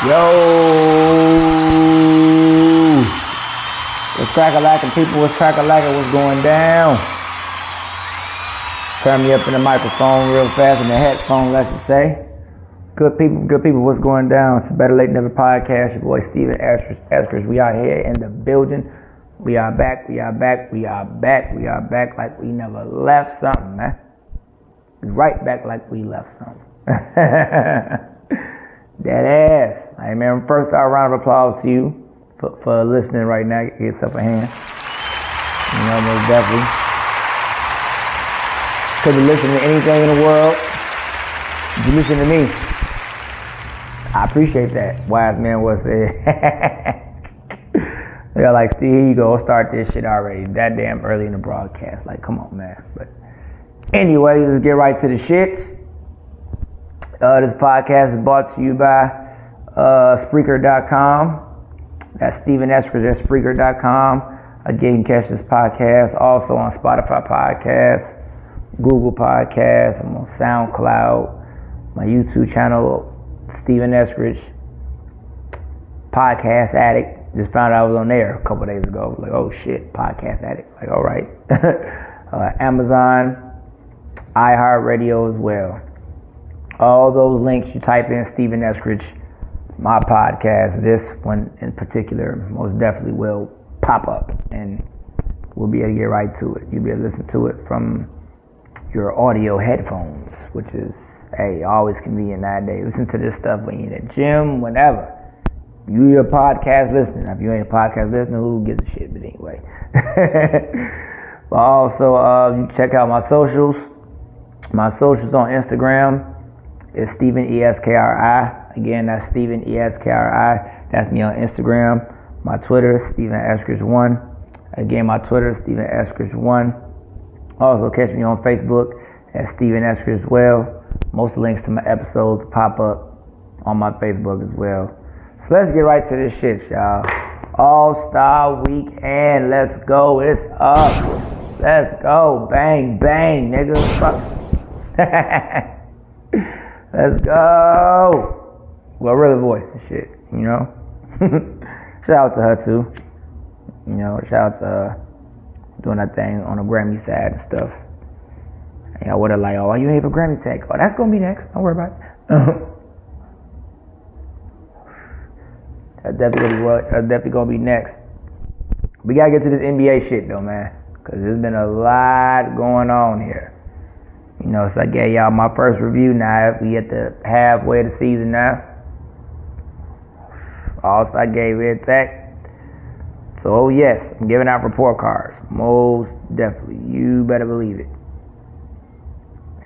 Yo! What's crack-a-lackin', people? What's crack-a-lackin'? What's going down? Turn me up in the microphone real fast, in the headphone, let's just say. Good people, what's going down? It's a Better Late Than Never podcast. Your boy Steven Eskridge. We are here in the building. We are back like we never left something, man. Right back like we left something. That ass. Hey, man, first our round of applause to you for listening right now. Give yourself a hand. You know, most definitely. Could be listening to anything in the world. If you listen to me, I appreciate that. Wise man was said. They're like, Steve, here you go. Start this shit already. That damn early in the broadcast. Like, come on, man. But anyway, let's get right to the shits. This podcast is brought to you by Spreaker.com. That's Steven Eskridge at Spreaker.com. Again, you can catch this podcast also on Spotify Podcasts, Google Podcasts. I'm on SoundCloud. My YouTube channel, Steven Eskridge. Podcast Addict. Just found out I was on there a couple days ago. Like, oh shit, Podcast Addict. Like, all right. Amazon, iHeartRadio as well. All those links, you type in Steven Eskridge, my podcast. This one in particular most definitely will pop up, and we'll be able to get right to it. You'll be able to listen to it from your audio headphones, which is, hey, always convenient nowadays. Listen to this stuff when you're in the gym, whenever. You're a podcast listener. If you ain't a podcast listener, who gives a shit? But anyway. But also, you can check out my socials. My socials on Instagram is Steven Eskri. Again, that's Steven Eskri. That's me on Instagram. My Twitter, Steven Eskridge1. Again, my Twitter, Steven Eskridge1. Also, catch me on Facebook at Steven Eskridge as well. Most links to my episodes pop up on my Facebook as well. So let's get right to this shit, y'all. All-Star Weekend. Let's go. It's up. Let's go. Bang, bang, nigga. Fuck. Let's go. Well, really voice and shit, you know. Shout out to her too. You know, shout out to her doing that thing on the Grammy side and stuff. And I would have like, oh, you ain't have a Grammy tag. Oh, that's gonna be next. Don't worry about it. That's definitely gonna be next. We gotta get to this NBA shit though, man, because there's been a lot going on here. You know, so I gave y'all my first review now. We at the halfway of the season now. Also, I gave it tech. So, oh yes, I'm giving out report cards. Most definitely. You better believe it.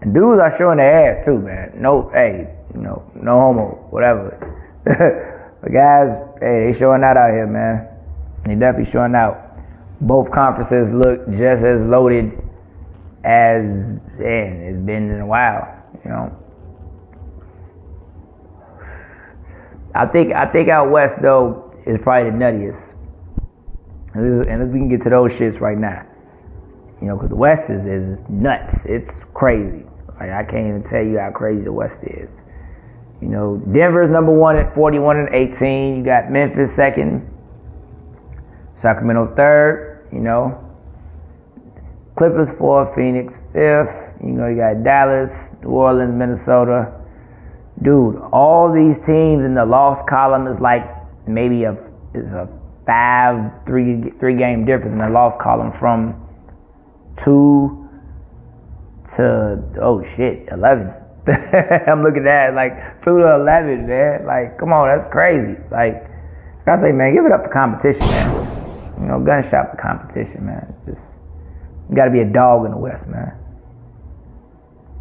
And dudes are showing their ass too, man. No, hey, you know, no homo, whatever. But guys, hey, they showing out here, man. They definitely showing out. Both conferences look just as loaded as it's been in a while, you know. I think out west though is probably the nuttiest, and we can get to those shits right now, you know, because the west is nuts. It's crazy. Like, I can't even tell you how crazy the west is. You know, Denver's number one at 41-18. You got Memphis second, Sacramento third. You know. Clippers 4th, Phoenix 5th. You know, you got Dallas, New Orleans, Minnesota. Dude, all these teams in the loss column is like maybe a 3 game difference in the loss column from 2 to 11. I'm looking at it like 2 to 11, man. Like, come on, that's crazy. Like, I gotta say, man, give it up for competition, man. You know, gunshot for competition, man. You gotta be a dog in the West, man.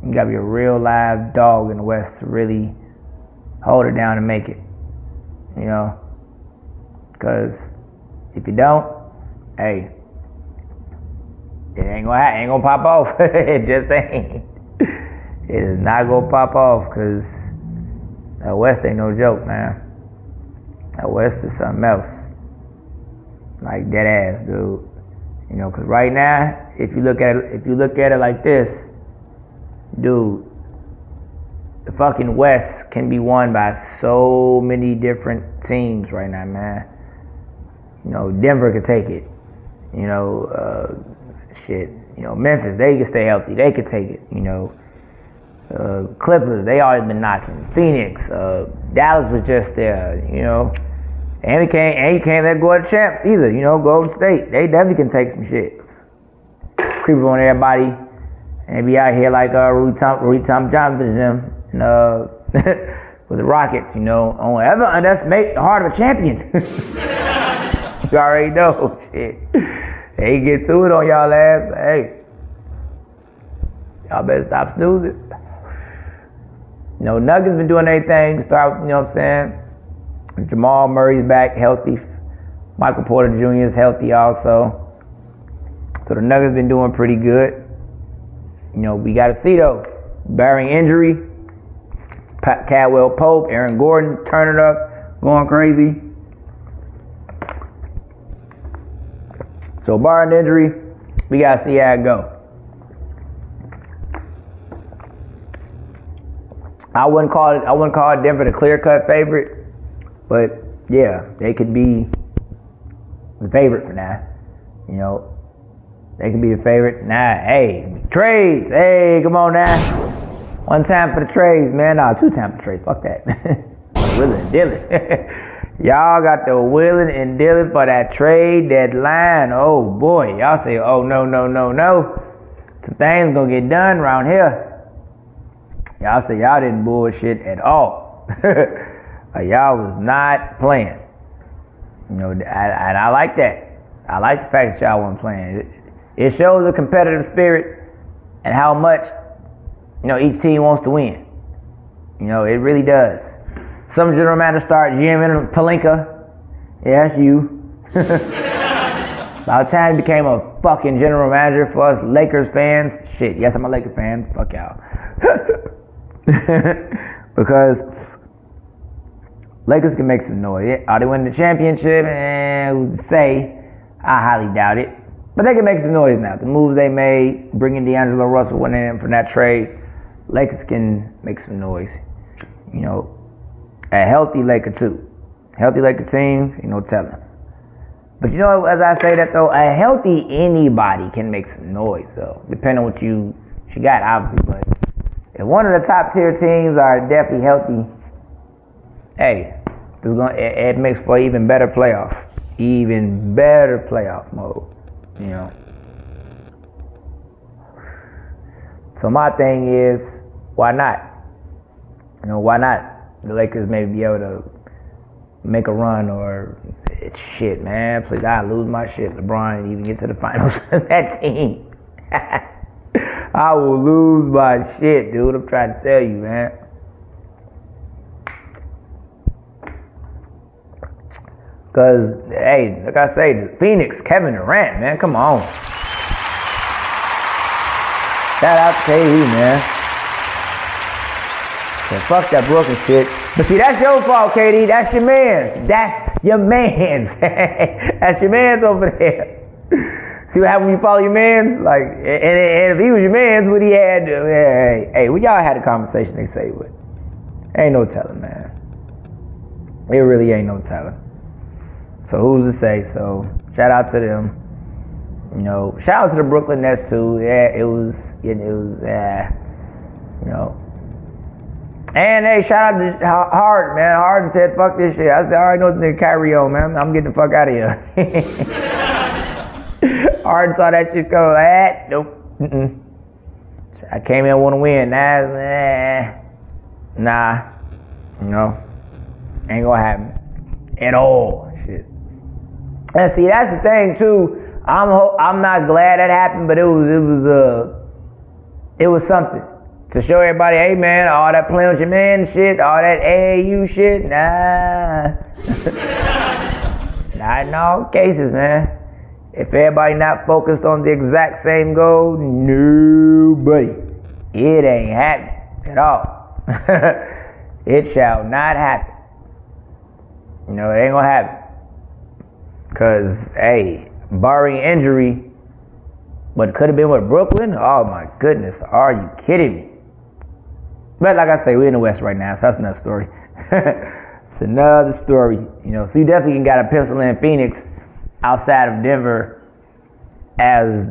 You gotta be a real live dog in the West to really hold it down and make it. You know? Because if you don't, hey, it ain't gonna pop off. It just ain't. It is not gonna pop off, because the West ain't no joke, man. The West is something else. Like, dead ass, dude. You know, because right now, if you look at it like this, dude, the fucking West can be won by so many different teams right now, man. You know, Denver could take it. You know, you know, Memphis, they can stay healthy. They could take it. You know, Clippers, they always been knocking. Phoenix, Dallas was just there. You know, and you can't let go of the champs either. You know, Golden State, they definitely can take some shit. Creep on everybody, and be out here like Rui Tom Johnson and them, with the Rockets. You know, don't ever underestimate the heart of a champion. You already know, shit. They get to it on y'all ass, but hey, y'all better stop snoozing. You know, Nuggets been doing their thing. Start, you know what I'm saying? Jamal Murray's back healthy. Michael Porter Jr. is healthy also. So the Nuggets been doing pretty good. You know, we got to see though, barring injury, Caldwell Pope, Aaron Gordon turning up, going crazy. So barring injury, we got to see how it go. I wouldn't call it Denver the clear-cut favorite, but yeah, they could be the favorite for now. You know, they could be the favorite. Nah, hey, trades. Hey, come on now. One time for the trades, man. Nah, 2 times for the trades. Fuck that. Willing and Dylan. Y'all got the willing and dealing for that trade deadline. Oh boy, y'all say, oh no. Some things gonna get done around here. Y'all say y'all didn't bullshit at all. Y'all was not playing. You know, and I like that. I like the fact that y'all weren't playing. It shows a competitive spirit and how much, you know, each team wants to win. You know, it really does. Some general manager start GMing Pelinka. Yeah, that's you. By the time he became a fucking general manager for us Lakers fans, shit, yes, I'm a Lakers fan. Fuck y'all. Because Lakers can make some noise. Are they winning the championship? Who's to say? I highly doubt it. But they can make some noise now. The moves they made, bringing D'Angelo Russell, winning him from that trade, Lakers can make some noise. You know, a healthy Laker too. Healthy Laker team, you know, tell them. But you know, as I say that though, a healthy anybody can make some noise though, depending on what you got, obviously. But if one of the top tier teams are definitely healthy, hey, it makes for even better playoff mode. You know. So my thing is, why not? You know, why not? The Lakers may be able to make a run or shit, man. Please, I lose my shit. LeBron even get to the finals of that team. I will lose my shit, dude. I'm trying to tell you, man. Because, hey, like I say, the Phoenix, Kevin Durant, man, come on. Shout out to KD, man. So fuck that Brooklyn shit. But see, that's your fault, KD. That's your man's. That's your man's. That's your man's over there. See what happened when you follow your man's? Like, and if he was your man's, what he had to, hey, we y'all had a conversation, they say, but ain't no telling, man. It really ain't no telling. So who's to say? So shout out to them. You know, shout out to the Brooklyn Nets too. Yeah, it was, you know. And hey, shout out to Harden, man. Harden said, fuck this shit. I said, all right, no nigga Kyrie on, man. I'm getting the fuck out of here. Harden saw that shit go, nope. Mm-mm. I came in want to win. Nah. You know, ain't gonna happen at all. Shit. And see, that's the thing too. I'm not glad that happened, but it was something. To show everybody, hey man, all that playing with your man shit, all that AAU shit, nah. Not in all cases, man. If everybody not focused on the exact same goal, nobody. It ain't happening at all. It shall not happen. You know, it ain't gonna happen. Cause, hey, barring injury, what could have been with Brooklyn? Oh my goodness, are you kidding me? But like I say, we're in the West right now, so that's another story. It's another story, you know. So you definitely got to pencil in Phoenix outside of Denver as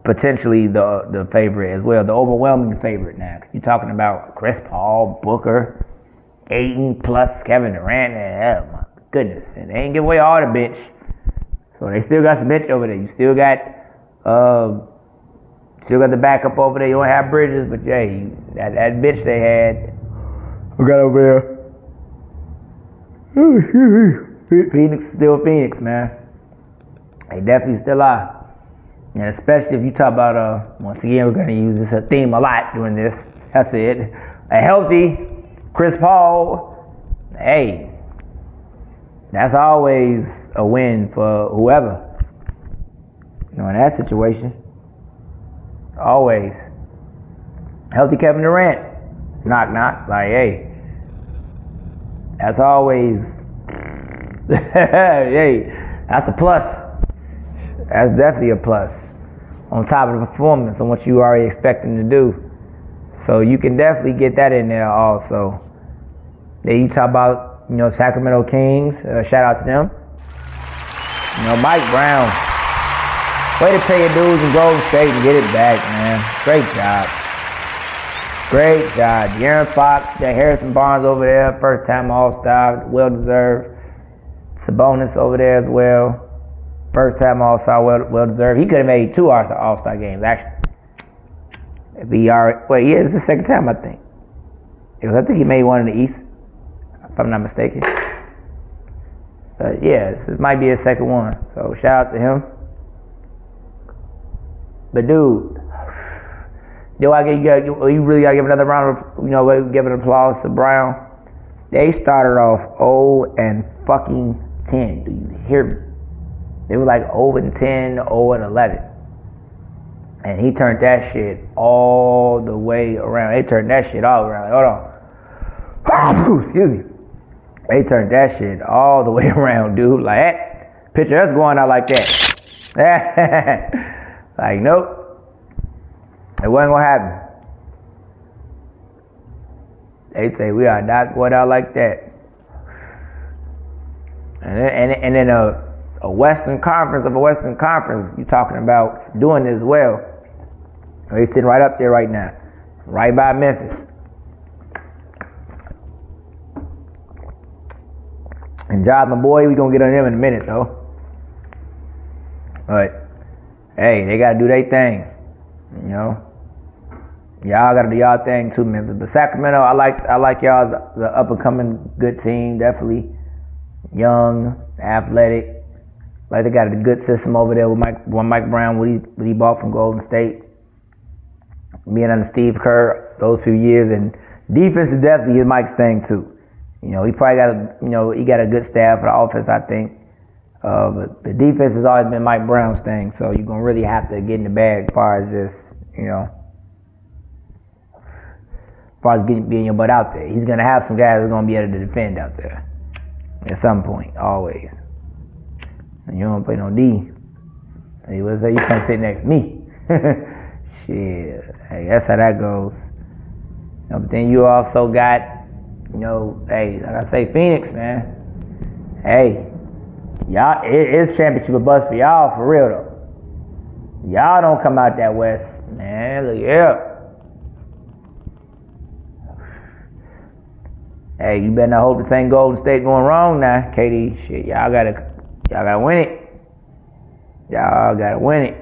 potentially the favorite as well, the overwhelming favorite now. You're talking about Chris Paul, Booker, Ayton, plus Kevin Durant. Oh my goodness, and they ain't give away all the bench, so they still got some bench over there. You still got the backup over there. You don't have Bridges, but yeah, that bench they had. We got over there. Phoenix is still Phoenix, man. They definitely still are. And especially if you talk about, once again, we're going to use this theme a lot doing this. That's it. A healthy Chris Paul, hey, that's always a win for whoever. You know, in that situation. Always. Healthy Kevin Durant. Knock, knock. Like, hey. That's always, hey, that's a plus. That's definitely a plus. On top of the performance and what you already expecting to do. So you can definitely get that in there also. Then you talk about, you know, Sacramento Kings. Shout out to them. You know, Mike Brown. Way to pay your dues in Golden State and get it back, man. Great job. Great job. De'Aaron Fox, that Harrison Barnes over there, first time All-Star, well-deserved. Sabonis over there as well. First time All-Star, well-deserved. He could have made 2 All-Star games, actually. If he already, it's the second time, I think. I think he made one in the East, if I'm not mistaken. But yeah, it might be his second one. So shout out to him. But dude, you really gotta give another round of, you know, give an applause to Brown. They started off 0-10. Do you hear me? They were like 0-10, 0-11. And he turned that shit all the way around. They turned that shit all around. Hold on. Excuse me. They turned that shit all the way around, dude. Like, hey, picture us going out like that. Like, nope. It wasn't going to happen. They say we are not going out like that. And then a Western Conference of a Western Conference, you're talking about doing this well. They sitting right up there right now. Right by Memphis. And Josh, my boy, we going to get on them in a minute, though. But, hey, they got to do their thing. You know? Y'all got to do y'all thing, too, Memphis. But Sacramento, I like y'all, the up-and-coming good team, definitely. Young, athletic. Like, they got a good system over there with Mike Brown, what he bought from Golden State. Being under Steve Kerr those few years. And defense is definitely Mike's thing, too. You know, he probably he got a good staff for the offense, I think. But the defense has always been Mike Brown's thing. So you're going to really have to get in the bag as far as just, you know, as far as getting your butt out there. He's going to have some guys that are going to be able to defend out there at some point, always. And you don't play no D. Hey, what's that? You come sit next to me. Shit. Hey, that's how that goes. You know, but then you also got, you know, hey, like I say, Phoenix, man. Hey, y'all, it's championship a bust for y'all, for real, though. Y'all don't come out that West, man. Look, yeah. Hey, you better not hope this ain't Golden State going wrong now, KD. Shit, y'all gotta win it. Y'all gotta win it.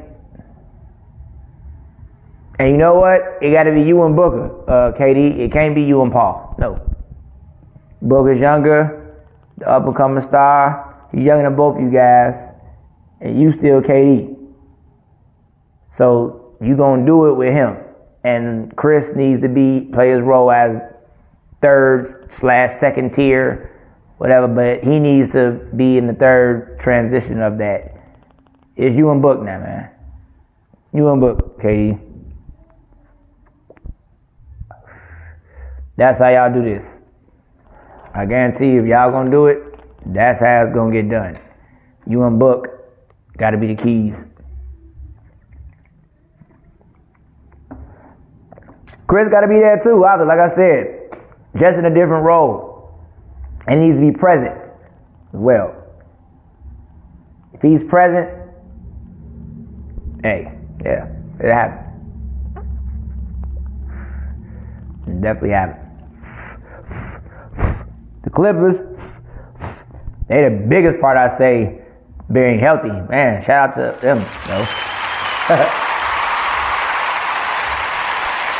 And you know what? It gotta be you and Booker, KD. It can't be you and Paul. No. Booker's younger, the up-and-coming star. He's younger than both you guys, and you still KD. So you gonna do it with him. And Chris needs to play his role as third/second tier, whatever. But he needs to be in the third transition of that. It's you and Book now, man. You and Book, KD. That's how y'all do this. I guarantee you, if y'all gonna do it, that's how it's gonna get done. You and Book gotta be the keys. Chris got to be there too, obviously, like I said, just in a different role. And he needs to be present as well. If he's present, hey, yeah, it happened. It definitely happened. The Clippers, they the biggest part, I say, being healthy. Man, shout out to them,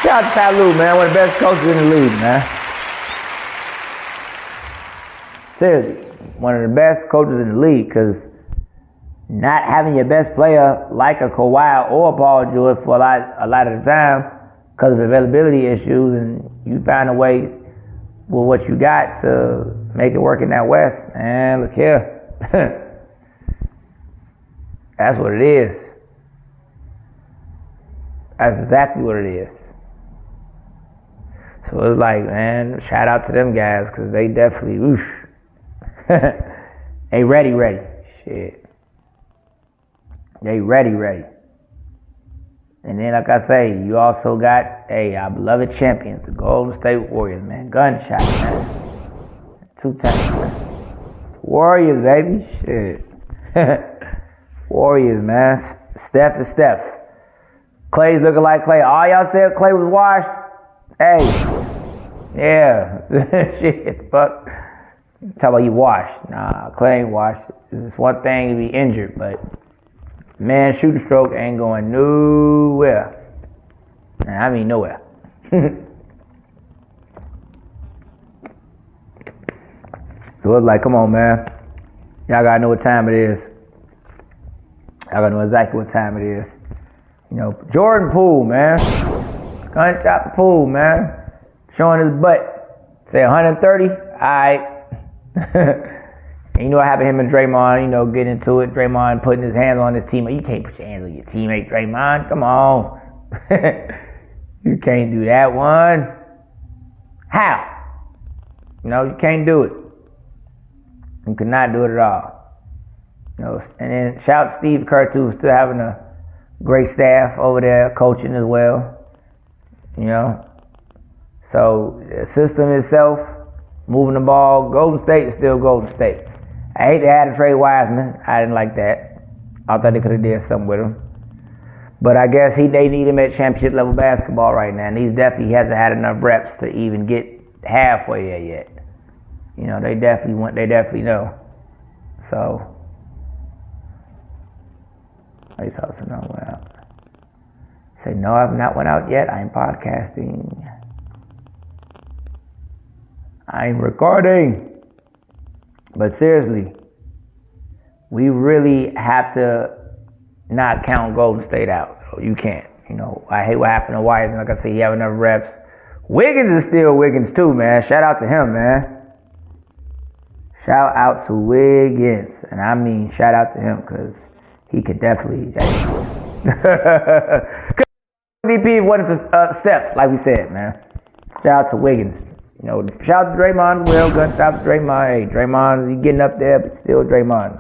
Shout out to Tatum, man, one of the best coaches in the league, man. Seriously, one of the best coaches in the league, because not having your best player like a Kawhi or Paul George for a lot of the time because of availability issues, and you find a way with what you got to make it work in that West. Man, look here. That's what it is. That's exactly what it is. So it's like, man, shout out to them guys, because they definitely, they ready. Shit. They ready. And then, like I say, you also got, our beloved champions, the Golden State Warriors, man. Gunshot, man. 2 times, man. Warriors, baby. Shit. Warriors, man. Steph is Steph. Clay's looking like Clay. All y'all said Clay was washed. Hey. Yeah. Shit, fuck. Talk about you washed. Nah, Clay ain't washed. It's one thing to be injured, but man, shooting stroke ain't going nowhere. I mean nowhere. So it's like, come on, man. Y'all gotta know what time it is. Y'all gotta know exactly what time it is. You know, Jordan Poole, man. Gunshot the Poole, man. Showing his butt. Say 130. Alright. And you know what happened to him and Draymond, getting into it. Draymond putting his hands on his teammate. You can't put your hands on your teammate, Draymond. Come on. You can't do that one. How? You can't do it. You cannot do it at all. And then shout out to Steve Kerr too, still having a great staff over there, coaching as well. So the system itself, moving the ball, Golden State is still Golden State. I hate they had to trade Wiseman. I didn't like that. I thought they could have did something with him. But I guess they need him at championship level basketball right now. And he definitely hasn't had enough reps to even get halfway there yet. They definitely know. So I just also know went out. Say, no, I've not went out yet. I'm podcasting. I'm recording. But seriously, we really have to not count Golden State out. You can't. I hate what happened to Wiseman. Like I said, he have enough reps. Wiggins is still Wiggins too, man. Shout out to him, man. Shout out to Wiggins. And I mean shout out to him, because he could definitely could MVP if it wasn't for Steph, like we said, man. Shout out to Wiggins. Shout out to Draymond as well. Shout out to Draymond. Hey, Draymond, he's getting up there, but still Draymond,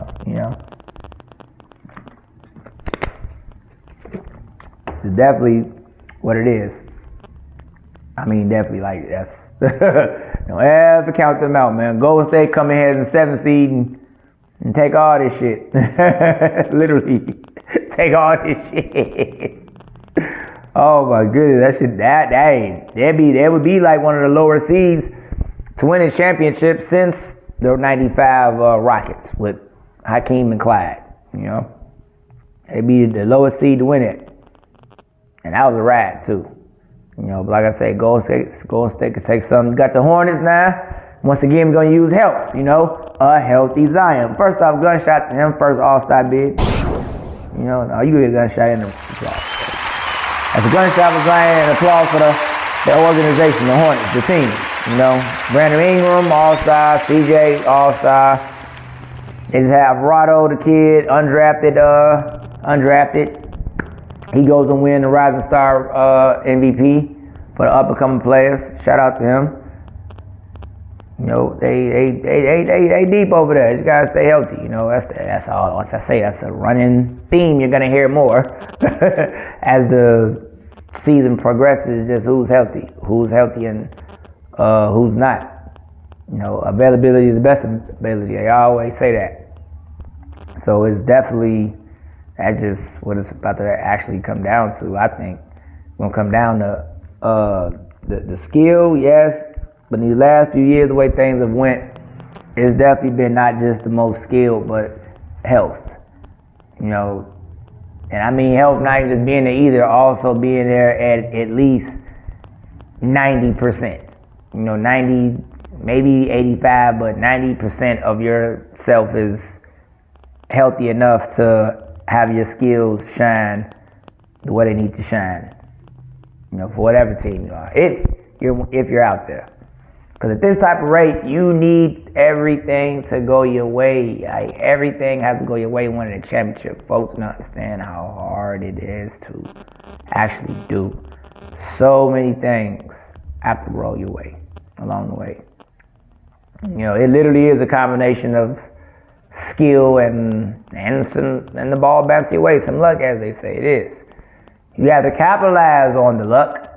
It's definitely what it is. I mean, definitely, like, that's... Don't ever count them out, man. Golden State come in here as the 7th seed and take all this shit. Literally. Take all this shit. Oh my goodness, that would be like one of the lower seeds to win a championship since the 95 Rockets with Hakeem and Clyde. It'd be the lowest seed to win it, and that was a ride too. But like I say, Golden State could take something. You got the Hornets now. Once again, we're gonna use health. A healthy Zion. First off, gunshot to him, first All-Star bid. No, you get a gunshot in the applause. That's a gunshot for Zion, and applause for the organization, the Hornets, the team. Brandon Ingram, All-Star, CJ, All-Star. They just have Rado, the kid, undrafted. He goes and win the Rising Star MVP for the up-and-coming players. Shout out to him. They deep over there. You gotta stay healthy. That's all. Once I say that's a running theme, you're gonna hear more as the season progresses, just who's healthy and who's not. Availability is the best ability. They always say that. So it's definitely, that's just what it's about to actually come down to. I think it's gonna come down to the skill, yes, but in these last few years, the way things have went, it's definitely been not just the most skilled, but health. And I mean health, not even just being there either, also being there at least 90%. 90, maybe 85, but 90% of yourself is healthy enough to have your skills shine the way they need to shine. For whatever team you are, if you're out there. Because at this type of rate, you need everything to go your way. Like, everything has to go your way to win the championship. Folks don't understand how hard it is to actually do. So many things have to roll your way along the way. It literally is a combination of skill and the ball bouncing your way. Some luck, as they say it is. You have to capitalize on the luck,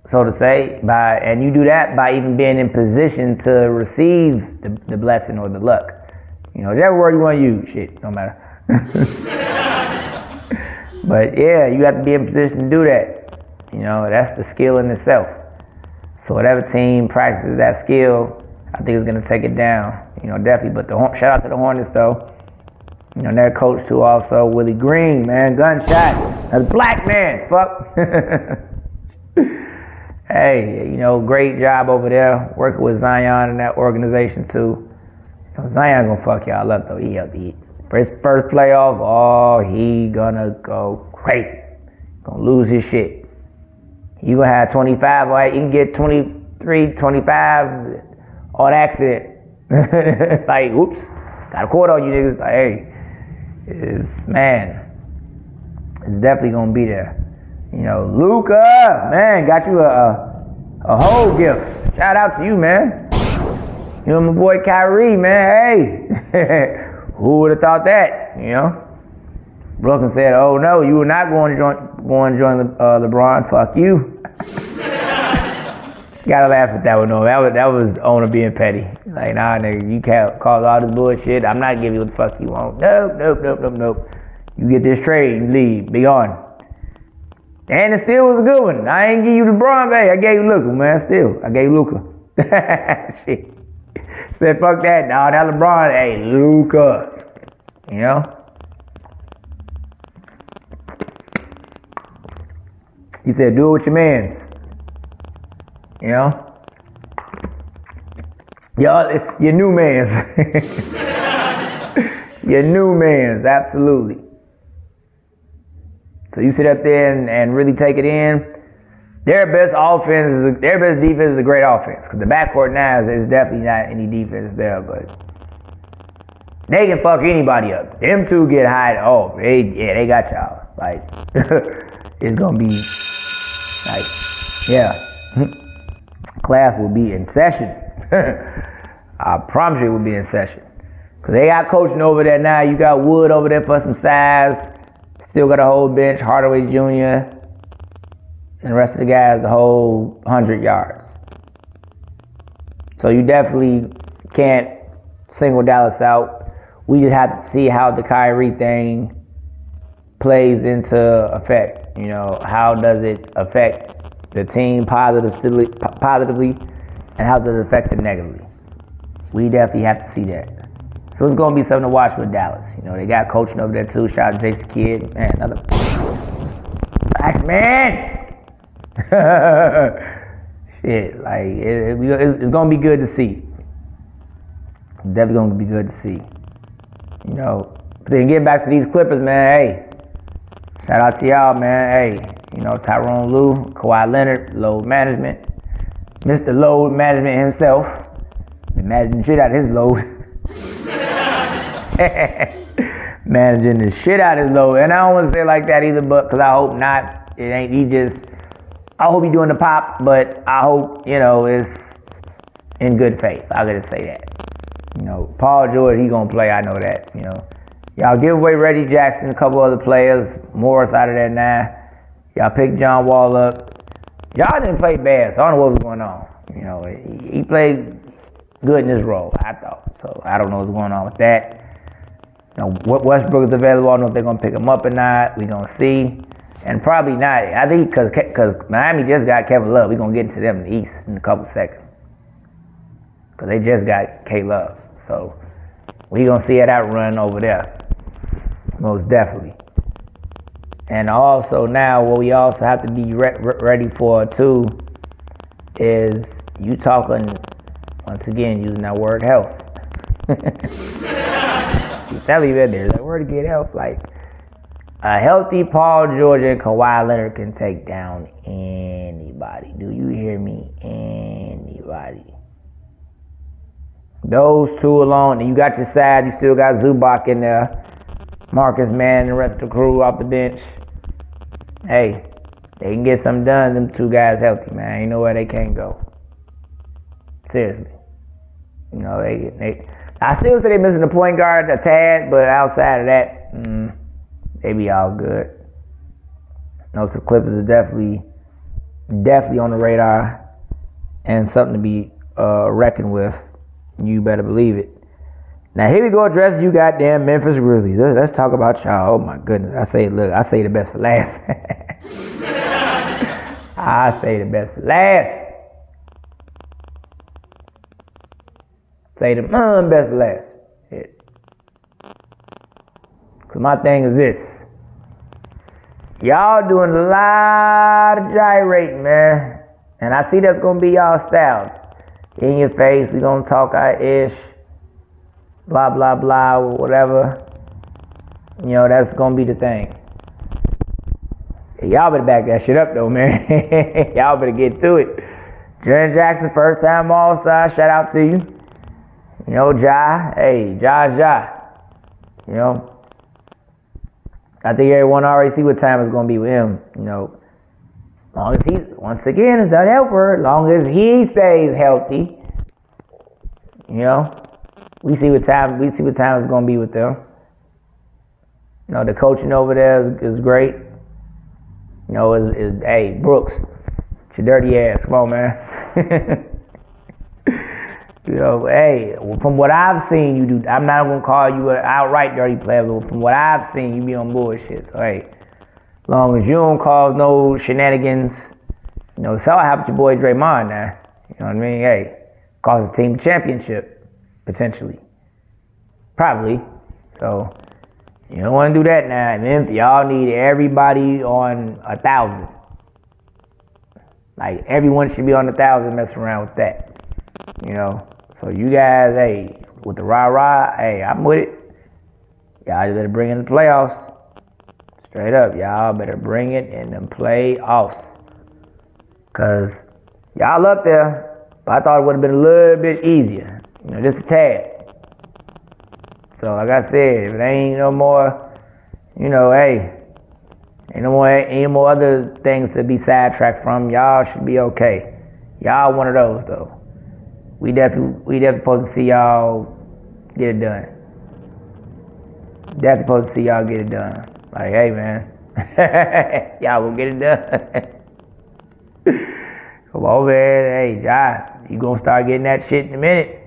so to say, and you do that by even being in position to receive the blessing or the luck. Whatever word you want to use, shit, no matter. But yeah, you have to be in position to do that. That's the skill in itself. So whatever team practices that skill, I think it's gonna take it down. Definitely. But shout out to the Hornets though. Their coach too also, Willie Green, man, gunshot. That's a black man, fuck. Hey, great job over there working with Zion and that organization too. Zion gonna fuck y'all up though. He for his first playoff, he gonna go crazy. Gonna lose his shit. You gonna have 25, all right? You can get 23, 25 on accident. Like, oops, got a quarter on you niggas. Like, hey, it's definitely gonna be there. Luka, man, got you a whole gift. Shout out to you, man. My boy Kyrie, man. Hey, who would have thought that? Brooklyn said, "Oh no, you were not going to join LeBron. Fuck you." Gotta laugh at that one though. That was the owner being petty. Like, nah, nigga, you can't cause all this bullshit. I'm not giving you what the fuck you want. Nope. You get this trade and leave. Be on. And it still was a good one. I ain't give you LeBron, babe. I gave you Luka, man. Still, I gave you Luka. Shit. Said fuck that. Nah, that LeBron. Hey, Luka. He said, do it with your mans. Your new mans. Your new mans, absolutely. So you sit up there and really take it in. Their best defense is a great offense. Because the backcourt now is definitely not any defense there, but they can fuck anybody up. Them two get high. Oh, they got y'all. Like, it's gonna be like, yeah. Class will be in session. I promise you it will be in session. Because they got coaching over there now. You got Wood over there for some size. Still got a whole bench. Hardaway Jr. And the rest of the guys, the whole 100 yards. So you definitely can't single Dallas out. We just have to see how the Kyrie thing plays into effect. How does it affect the team positively, and how does it affect it negatively? We definitely have to see that. So it's going to be something to watch with Dallas. They got coaching over there too. Shout out to Jason Kidd. Man, another black man. Shit, like, it's going to be good to see. Definitely going to be good to see. But then getting back to these Clippers, man, hey, shout out to y'all, man. Hey, Tyronn Lue, Kawhi Leonard, load management. Mr. Load Management himself. Been managing the shit out of his load. Managing the shit out of his load. And I don't want to say it like that either, but because I hope not. It ain't, I hope he doing the pop, but I hope, it's in good faith. I gotta say that. Paul George, he gonna play, I know that, Y'all give away Reggie Jackson, a couple other players, Morris out of there now. Y'all picked John Wall up. Y'all didn't play bad, so I don't know what was going on. You know, he played good in his role, I thought. So I don't know what's going on with that. You know, Westbrook is available. I don't know if they're going to pick him up or not. We're going to see. And probably not. I think because Miami just got Kevin Love. We're going to get into them in the East in a couple seconds. Because they just got K-Love. So we're going to see how that run over there. Most definitely. And also now what we also have to be ready for too is you talking, once again, using that word health. You tell me that there's a word to get health. Like a healthy Paul George and Kawhi Leonard can take down anybody. Do you hear me? Anybody. Those two alone, and you got your side, you still got Zubac in there. Marcus Mann and the rest of the crew off the bench. Hey, they can get something done, them two guys healthy, man. Ain't nowhere they can't go. Seriously. You know, they I still say they're missing the point guard a tad, but outside of that, they be all good. You know, so Clippers is definitely on the radar and something to be reckoned with. You better believe it. Now here we go, address you goddamn Memphis Grizzlies. Let's talk about y'all. Oh my goodness. I say the best for last. I say the best for last. Say the best for last. Shit. Cause my thing is this. Y'all doing a lot of gyrating, man. And I see that's gonna be y'all style. In your face, we gonna talk our ish. Blah, blah, blah, or whatever. You know, that's gonna be the thing. Y'all better back that shit up, though, man. Y'all better get to it. Jaren Jackson, first time All-Star. Shout out to you. You know, Ja. Hey, Ja. You know, I think everyone already see what time it's gonna be with him. You know, long as he's, once again, it's that helper. Long as he stays healthy. You know. We see what time it's gonna be with them. You know, the coaching over there is great. You know, hey, Brooks, it's your dirty ass. Come on, man. You know, hey, from what I've seen you do, I'm not gonna call you an outright dirty player, but from what I've seen, you be on bullshit. So hey, as long as you don't cause no shenanigans, you know, so I have your boy Draymond now. You know what I mean? Hey, cause the team a championship. Potentially. Probably. So, you don't want to do that now. And then y'all need everybody on 1,000. Like, everyone should be on 1,000 messing around with that. You know? So, you guys, hey, with the rah-rah, hey, I'm with it. Y'all just better bring in the playoffs. Straight up. Y'all better bring it in the playoffs. Because y'all up there, but I thought it would have been a little bit easier. You know, just a tad. So, like I said, if it ain't no more, you know, hey, ain't no more other things to be sidetracked from. Y'all should be okay. Y'all one of those though. We definitely supposed to see y'all get it done. Definitely supposed to see y'all get it done. Like, hey man, y'all gonna get it done. Come on, man. Hey, Ja, you gonna start getting that shit in a minute.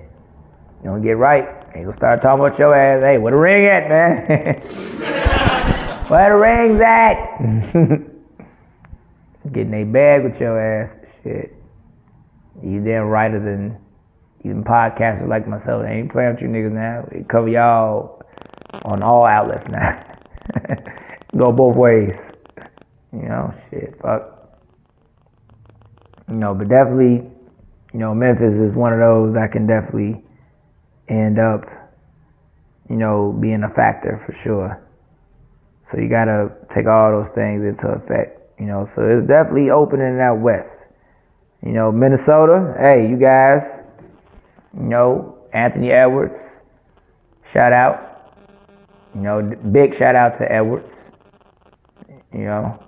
You gonna get right. They gonna start talking about your ass. Hey, where the ring at, man? Where the ring's at? Getting a bag with your ass. Shit. You damn writers and even podcasters like myself, they ain't playing with you niggas now. We cover y'all on all outlets now. Go both ways. You know, shit, fuck. You know, but definitely, you know, Memphis is one of those that can definitely end up, you know, being a factor for sure. So you gotta take all those things into effect, you know. So it's definitely opening out west. You know, Minnesota, hey, you guys, you know, Anthony Edwards, shout out. You know, big shout out to Edwards. You know,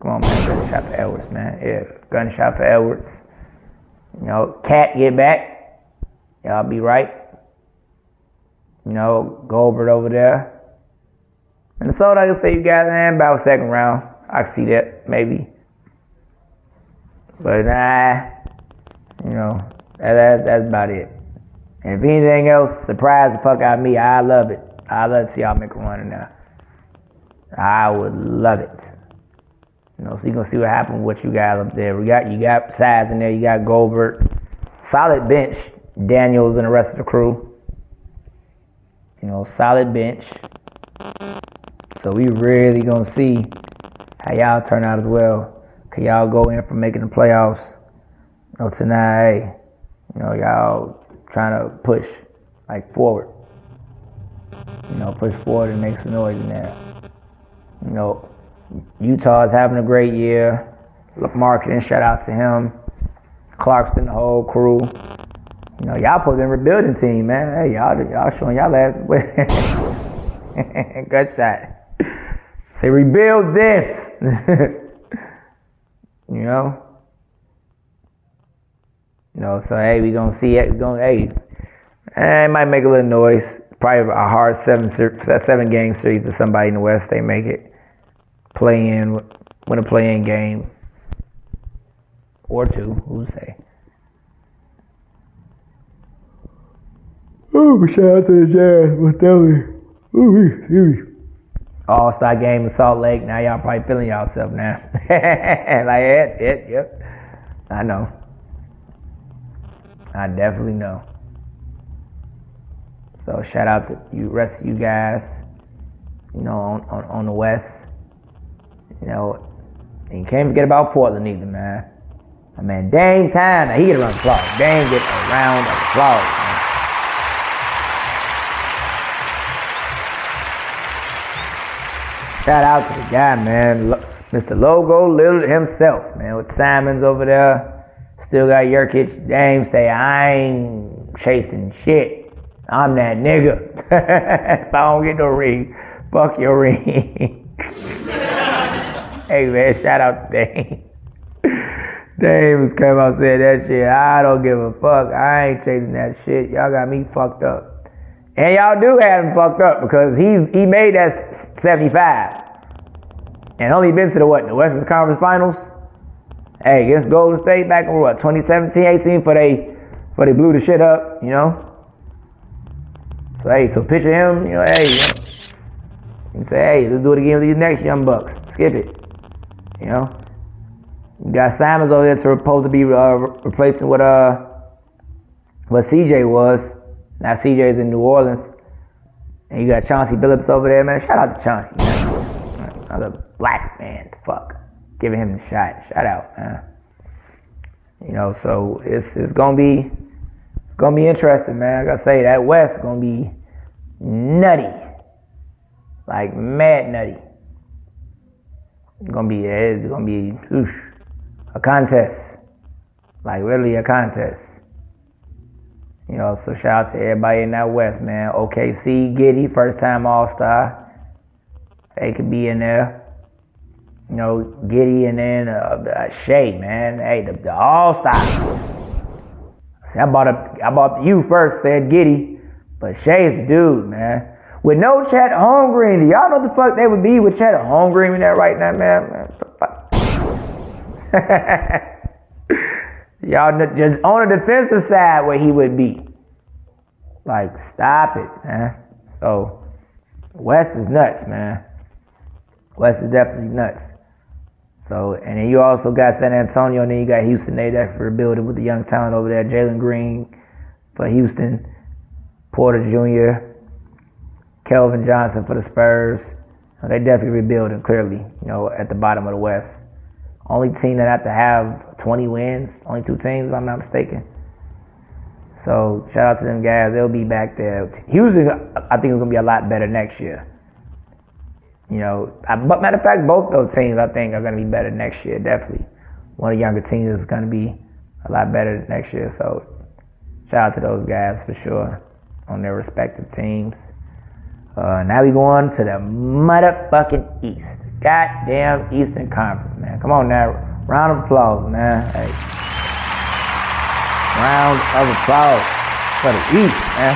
come on, man, gunshot for Edwards, man. Yeah, gunshot for Edwards. You know, Cat get back. Y'all be right. You know, Goldberg over there. Minnesota, I can say you guys, man, about second round. I can see that, maybe. But nah, that's about it. And if anything else, surprise the fuck out of me. I love it. I love to see y'all make a run in there. I would love it. So you're gonna see what happens with what you got up there. You got sides in there. You got Goldberg, solid bench. Daniels and the rest of the crew. Solid bench. So we really gonna see how y'all turn out as well. Can y'all go in for making the playoffs? Tonight, y'all trying to push forward. Push forward and make some noise in there. Utah is having a great year. Marketing, shout out to him. Clarkston, the whole crew. Y'all put in a rebuilding team, man. Hey, y'all showing y'all asses. Good shot. Say rebuild this. So hey, we gonna see it. It might make a little noise. Probably a hard 7-game series for somebody in the West. They make it. Win a play-in game. Or two, who'd say? Oh, shout out to the Jazz. What's that? All-Star game in Salt Lake. Now y'all probably feeling yourself now. Yep. I know. I definitely know. So shout out to you, rest of you guys. On the West. And you can't forget about Portland either, man. Dame time. Now he get a round of applause. Dame get a round of applause, man. Shout out to the guy, man. Mr. Logo Little himself, man. With Simons over there. Still got Jurkic. Dame say, I ain't chasing shit. I'm that nigga. If I don't get no ring, fuck your ring. Hey, man, shout out to Dame. Dame came out and said that shit. I don't give a fuck. I ain't chasing that shit. Y'all got me fucked up. And y'all do have him fucked up because he made that 75. And only been to the Western Conference Finals? Hey, against Golden State back in 2017-18 for they blew the shit up, So hey, so picture him, you can say, hey, let's do it again with these next young bucks. Skip it. You got Simons over there supposed to be replacing what CJ was. Now CJ's in New Orleans. And you got Chauncey Billups over there, man. Shout out to Chauncey, man. Another black man, fuck. Giving him the shot. Shout out, man. So it's gonna be interesting, man. Like I say, that West gonna be nutty. Like mad nutty. It's gonna be a contest. Like really a contest. So shout out to everybody in that West, man. OKC, Giddy, first time All-Star. They could be in there. Giddy and then Shea, man. Hey, the All-Star. See, I bought you first, said Giddy. But Shea's the dude, man. With no Chet Holmgren, do y'all know what the fuck they would be with Chet Holmgren in there right now, man? Y'all just on the defensive side where he would be. Like, stop it, man. So, West is nuts, man. West is definitely nuts. So, and then you also got San Antonio, and then you got Houston. They there for rebuilding with the young talent over there. Jalen Green for Houston. Porter Jr., Kelvin Johnson for the Spurs. They definitely rebuilding, clearly, at the bottom of the West. Only team that have to have 20 wins. Only 2 teams, if I'm not mistaken. So, shout out to them guys. They'll be back there. Houston, I think, is going to be a lot better next year. But matter of fact, both those teams, I think, are going to be better next year, definitely. One of the younger teams is going to be a lot better next year. So, shout out to those guys for sure on their respective teams. Now we go on to the motherfucking East. Goddamn Eastern Conference, man. Come on now. Round of applause, man. Hey. Round of applause for the East, man.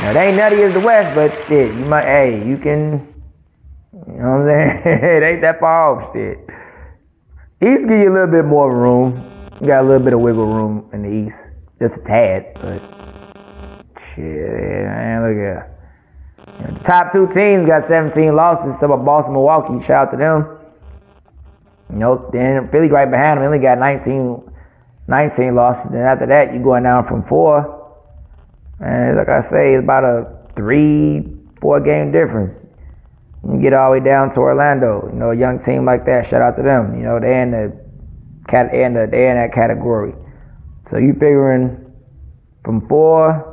Now, they ain't nutty as the West, but shit, you can, You know what I'm saying? It ain't that far off, shit. East give you a little bit more room. You got a little bit of wiggle room in the East. Just a tad, but shit, man, look at the top two teams got 17 losses. So about Boston, Milwaukee, shout out to them. You know, then Philly right behind them only got 19 losses. Then after that, you going down from 4. And like I say, it's about a 3-4 game difference. You get all the way down to Orlando. You know, a young team like that, shout out to them. You know, they in that category. So you figuring from 4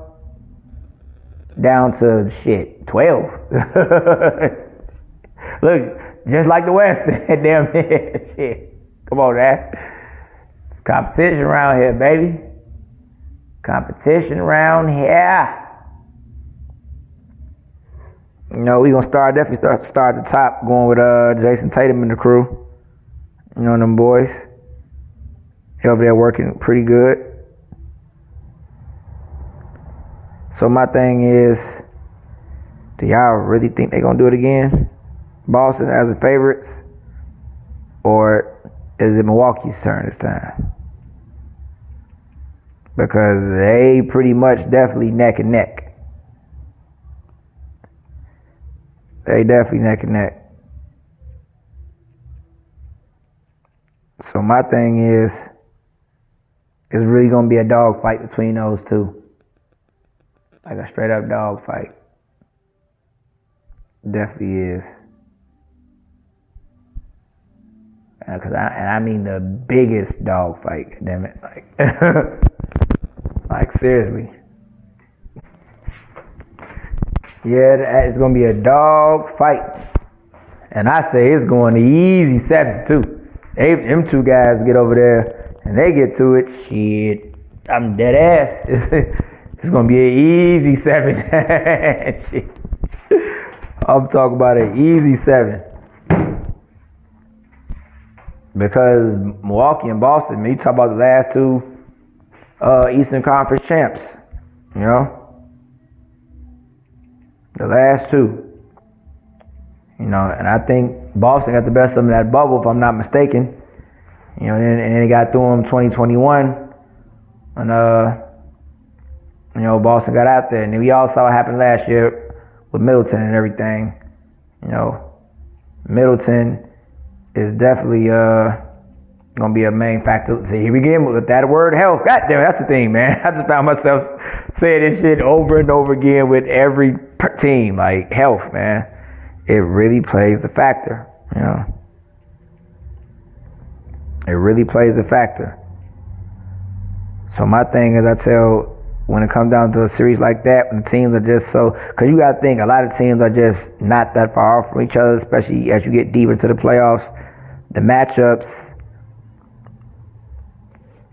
down to 12. Look, just like the West, damn shit. Come on, man. It's competition around here, baby. Competition around here. You know, we gonna definitely start at the top, going with Jason Tatum and the crew. You know them boys. They over there working pretty good. So my thing is, do y'all really think they gonna do it again? Boston as the favorites? Or is it Milwaukee's turn this time? Because they pretty much definitely neck and neck. They definitely neck and neck. So my thing is, it's really gonna be a dog fight between those two. Like a straight up dog fight. Definitely is. I mean the biggest dog fight, damn it. Like seriously. Yeah, it's gonna be a dog fight. And I say it's going to easy 7 too. Them two guys get over there and they get to it. Shit, I'm dead ass. It's gonna be an easy 7. Shit. I'm talking about an easy 7. Because Milwaukee and Boston, you talk about the last 2 Eastern Conference champs. You know? The last 2. You know, and I think Boston got the best of them in that bubble, if I'm not mistaken. You know, and then they got through them 2021. And, you know, Boston got out there. And then we all saw what happened last year with Middleton and everything. You know, Middleton is definitely going to be a main factor. See, here we get with that word health. God damn it, that's the thing, man. I just found myself saying this shit over and over again with every team. Like, health, man. It really plays a factor, you know. It really plays a factor. So my thing is, when it comes down to a series like that, when the teams are just so, because you got to think, a lot of teams are just not that far off from each other, especially as you get deeper into the playoffs. The matchups,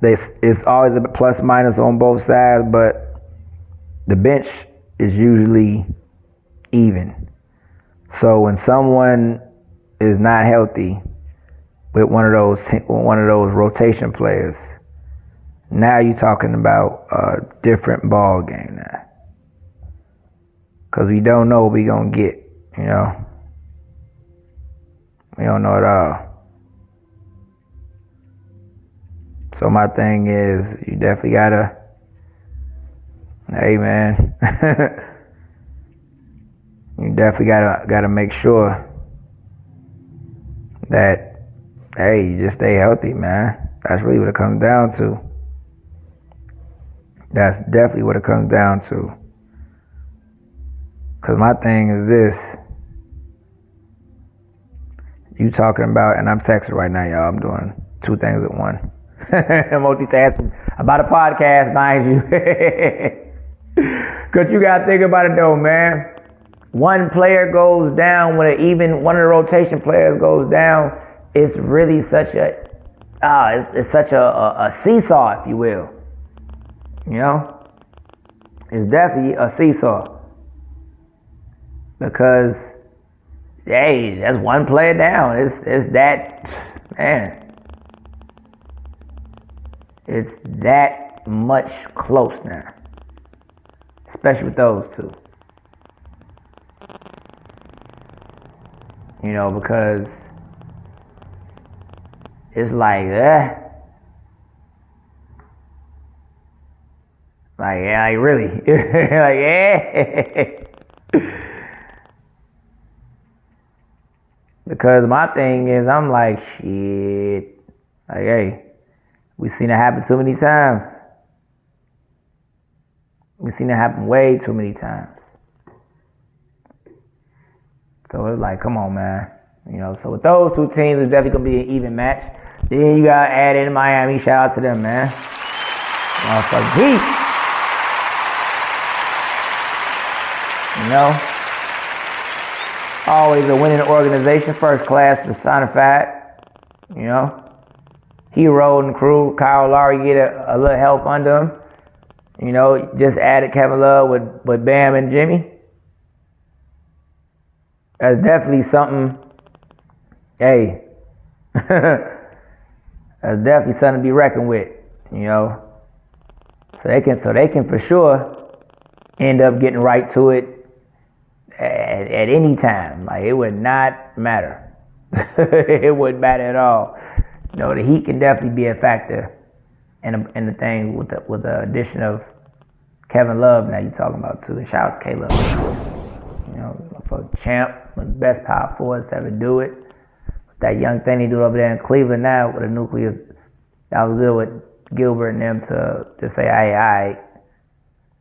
it's always a plus minus on both sides, but the bench is usually even. So when someone is not healthy with one of those rotation players, now you're talking about a different ball game now. Because we don't know what we're going to get, you know. We don't know at all. So my thing is, you definitely gotta, hey man, you definitely gotta make sure that, hey, you just stay healthy, man. That's really what it comes down to. That's definitely what it comes down to. Because my thing is this. You talking about, and I'm texting right now, y'all. I'm doing 2 things at once. Multitasking about a podcast, mind you. Because you got to think about it, though, man. One player goes down, even one of the rotation players goes down, it's really such it's such a seesaw, if you will. You know? It's definitely a seesaw. Because, hey, that's one player down. It's that, man. It's that much close now. Especially with those 2. because it's like, like, yeah, like really, like, because my thing is, I'm like, shit, like, hey, we seen it happen too many times. We seen it happen way too many times. So it's like, come on, man. So with those two teams, it's definitely going to be an even match. Then you got to add in Miami. Shout out to them, man. Motherfucking Heat. Always a winning organization, first class personified. Hero and crew. Kyle Lowry get a little help under him. Just added Kevin Love with Bam and Jimmy. That's definitely something. Hey, that's definitely something to be reckoned with. So they can for sure end up getting right to it at any time. Like, it would not matter. It wouldn't matter at all. The Heat can definitely be a factor in the thing with the addition of Kevin Love. Now you talking about too. And shout out to K-Love. For champ, one of the best power forwards to ever do it. That young thing they do over there in Cleveland now with a nucleus, that was good with Gilbert and them to just say, hey,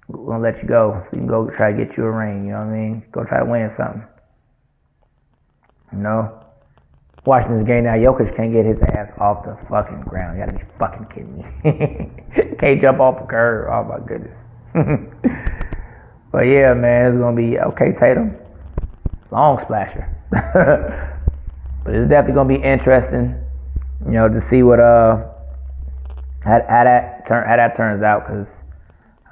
we're going to let you go so you can go try to get you a ring, you know what I mean? Go try to win something. Watching this game now, Jokic can't get his ass off the fucking ground. You gotta be fucking kidding me. Can't jump off a curb. Oh my goodness. But yeah, man, it's gonna be okay, Tatum. Long splasher. But it's definitely gonna be interesting, to see what how that turns out. Cause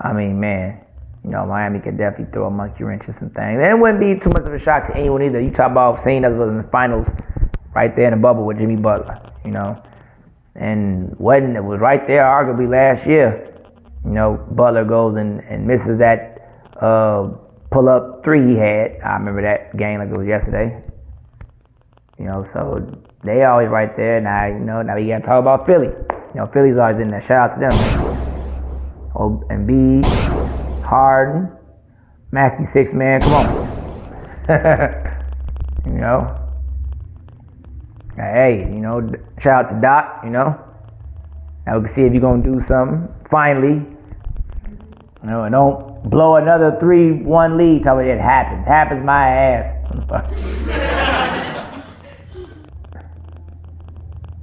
I mean, man, Miami could definitely throw a monkey wrench and some things. And it wouldn't be too much of a shock to anyone either. You talk about seeing us in the finals, right there in the bubble with Jimmy Butler, and it was right there arguably last year. Butler goes and misses that pull-up three he had. I remember that game like it was yesterday. So they always right there. Now, now you got to talk about Philly. Philly's always in there. Shout out to them. Embiid, Harden, Maxey, six man. Come on. Hey, shout out to Doc. Now we can see if you're gonna do something finally. And don't blow another 3-1 lead. Tell me it happens. Happens my ass.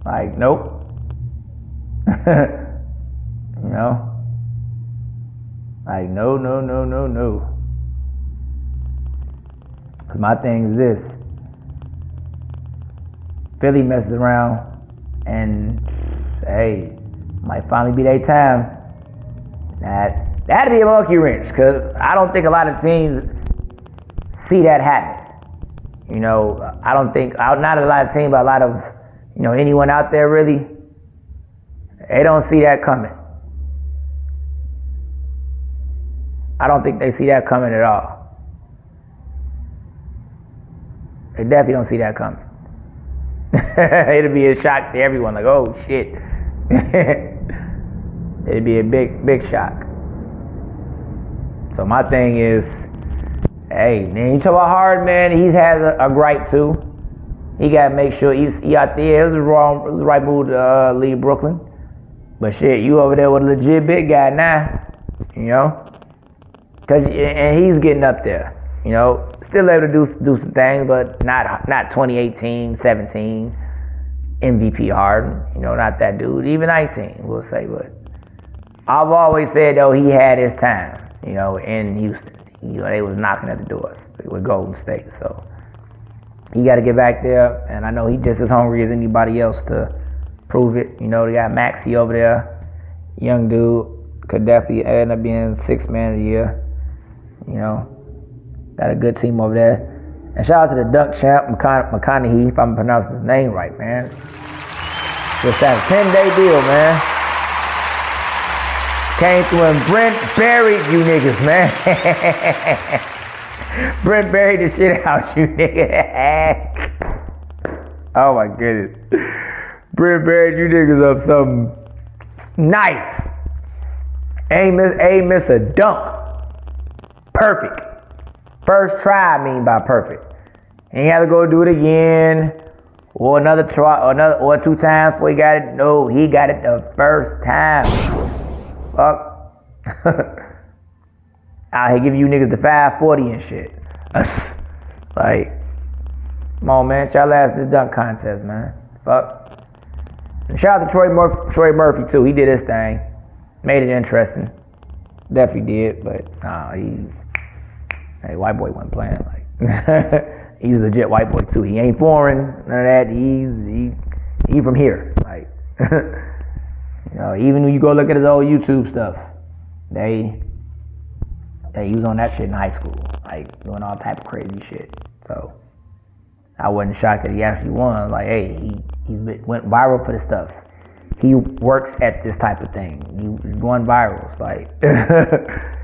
Like, nope. Like, no. Cause my thing is this. Philly messes around and, hey, might finally be their time. That'd be a monkey wrench, because I don't think a lot of teams see that happen. I don't think, not a lot of teams, but a lot of, anyone out there really, they don't see that coming. I don't think they see that coming at all. They definitely don't see that coming. It'll be a shock to everyone, like, oh shit. It'd be a big shock. So my thing is, hey, man, you talk about Harden, man, he has a gripe too. He gotta make sure he out there. It was the right move to leave Brooklyn. But shit, you over there with a legit big guy now, and he's getting up there, still able to do some things, but not 2018, 17 MVP Harden, not that dude. Even 19, we'll say. But I've always said though he had his time, in Houston. They was knocking at the doors with Golden State. So he got to get back there, and I know he just as hungry as anybody else to prove it. They got Maxey over there, young dude, could definitely end up being sixth man of the year. Got a good team over there. And shout out to the dunk champ, McConaughey, if I'm pronouncing his name right, man. Just had a 10-day deal, man. Came through and Brent buried you niggas, man. Brent buried the shit out you niggas. Oh my goodness. Brent Barrett, you niggas up something nice. Ain't miss a dunk. Perfect. First try, I mean by perfect. Ain't have to go do it again. Or another try, or 2 times before he got it. No, he got it the first time. Fuck. Out here giving you niggas the 540 and shit. Like, come on, man. Y'all last this dunk contest, man. Fuck. And shout out to Troy Murphy, too. He did his thing. Made it interesting. Definitely did, but hey, white boy wasn't playing. Like, he's a legit white boy, too. He ain't foreign, none of that. He from here. Like, you know, even when you go look at his old YouTube stuff, he was on that shit in high school, like doing all type of crazy shit. So I wasn't shocked that he actually won. Like, hey, he went viral for this stuff. He works at this type of thing. He's going viral. It's like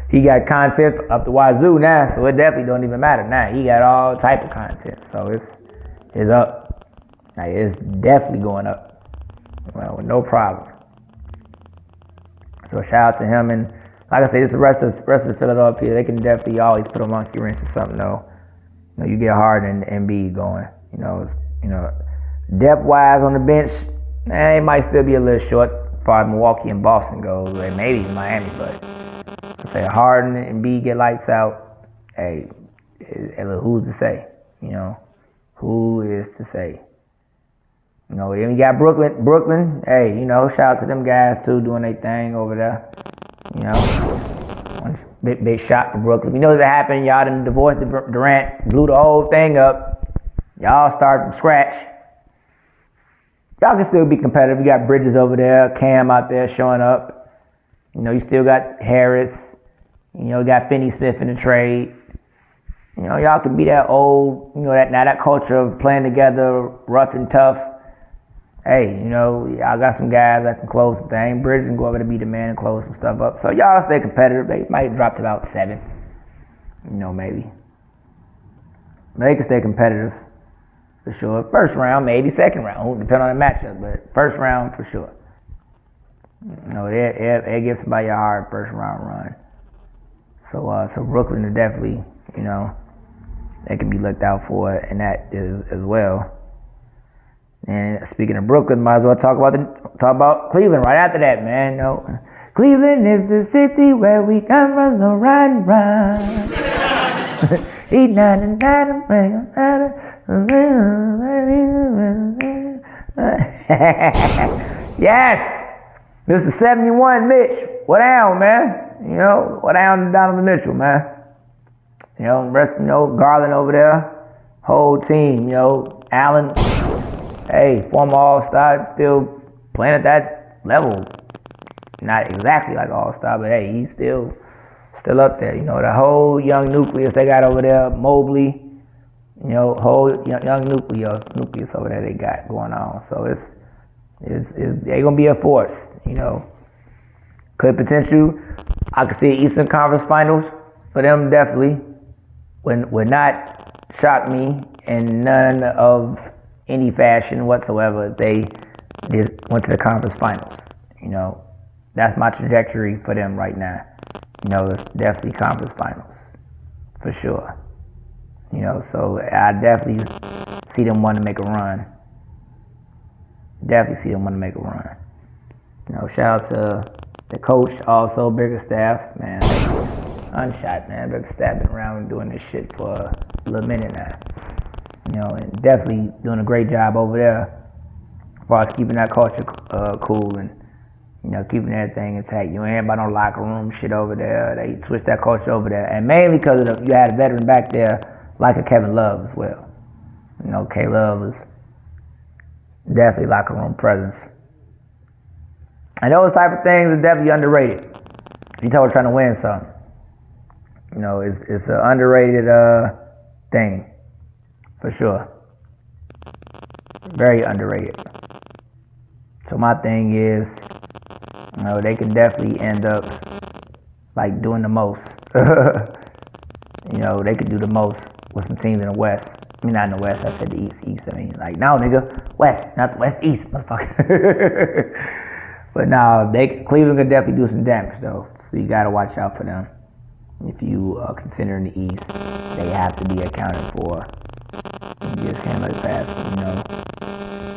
he got content up the wazoo now, so it definitely don't even matter now. He got all type of content, so it's up. Like, it's definitely going up. Well, with no problem. So shout out to him, and like I said, it's the rest of Philadelphia. They can definitely always put a monkey wrench or something though. You know, you get Harden and Embiid going. Depth wise on the bench, it might still be a little short as far as Milwaukee and Boston goes, or maybe Miami, but I say Harden and Embiid get lights out. Hey, who's to say? You know, who is to say? You know, then you got Brooklyn. Hey, you know, shout out to them guys too, doing their thing over there. You know, one big shot for Brooklyn. You know what happened? Y'all done divorced Durant, blew the whole thing up. Y'all started from scratch. Y'all can still be competitive. You got Bridges over there, Cam out there showing up. You know, you still got Harris. You know, you got Finney-Smith in the trade. You know, y'all can be that old, you know, that culture of playing together, rough and tough. Hey, you know, y'all got some guys that can close the thing. Bridges can go over to be the man and close some stuff up. So y'all stay competitive. They might drop to about 7. You know, maybe. They can stay competitive for sure. First round, maybe second round. Depending on the matchup, but first round for sure. You know, they give somebody a hard first round run. So Brooklyn is definitely, you know, they can be looked out for, and that is as well. And speaking of Brooklyn, might as well talk about Cleveland right after that, man. You know, Cleveland is the city where we come from the run. Yes, Mr. 71 Mitch, what down, man? You know, what down Donovan Mitchell, man? You know, Garland over there, whole team. You know, Allen. Hey, former All-Star, still playing at that level. Not exactly like All-Star, but hey, he's still up there. You know, the whole young nucleus they got over there, Mobley, you know, whole young nucleus over there they got going on. So they're gonna be a force. You know, could potential. I could see Eastern Conference Finals for them definitely. Would not shock me in none of any fashion whatsoever. They went to the conference finals. You know, that's my trajectory for them right now. You know, it's definitely conference finals for sure. You know, so I definitely see them want to make a run. Definitely see them want to make a run. You know, shout out to the coach, also Bickerstaff, man. Unshot, man. Bickerstaff been around doing this shit for a little minute now. You know, and definitely doing a great job over there as far as keeping that culture cool and, you know, keeping everything intact. You ain't about no locker room shit over there. They switched that culture over there. And mainly because you had a veteran back there like a Kevin Love as well. You know, K Love is definitely locker room presence. And those type of things are definitely underrated. If you're trying to win something. You know, it's an underrated thing. For sure. Very underrated. So my thing is, you know, they can definitely end up like doing the most. You know, they could do the most with some teams in the West. I mean, not in the West. I said the East. I mean, like, no, nigga, West, not the West, East, motherfucker. But no, Cleveland could definitely do some damage, though. So you gotta watch out for them. If you are considering the East, they have to be accounted for. You just can't let it pass, you know.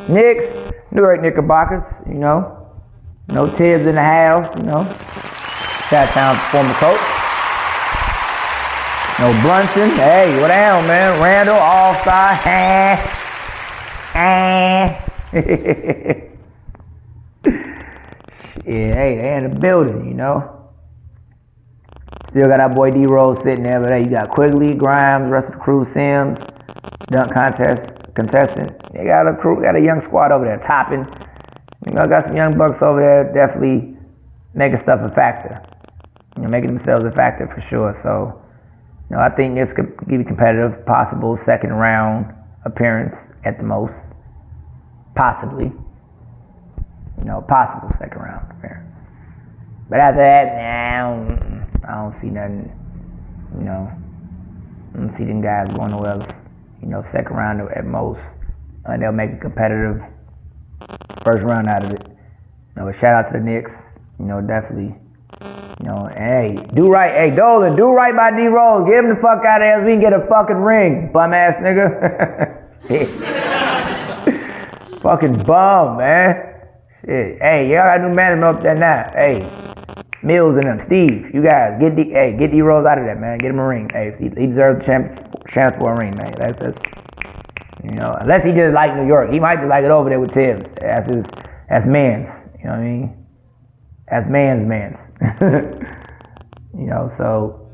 Knicks, New York Knickerbockers, you know. No Tibbs in the house, you know. Chi-Town former coach. No Brunson. Hey, what the hell, man? Randall, All-Star. Shit, hey, they in the building, you know. Still got our boy D-Rose sitting there, but hey, you got Quigley, Grimes, rest of the crew, Sims, dunk contestant. They got a young squad over there, topping. You know, got some young bucks over there, definitely making stuff a factor. You know, making themselves a factor for sure. So, you know, I think this could be competitive, possible second round appearance at the most. Possibly. You know, possible second round appearance. But after that, I don't see nothing, you know. I don't see them guys going nowhere else, you know, second round at most. And they'll make a competitive first round out of it. You know, a shout out to the Knicks, you know, definitely. You know, hey, do right. Hey, Dolan, do right by D-Rose. Get him the fuck out of here so we can get a fucking ring, bum ass nigga. Fucking bum, man. Shit. Hey, y'all got new management up there now. Hey, Mills and them, Steve, you guys, get D-Rose out of there, man. Get him a ring. Hey, he deserves the chance for a ring, man. That's you know, unless he just like New York. He might just like it over there with Tibbs. That's man's. You know what I mean? That's man's. You know, so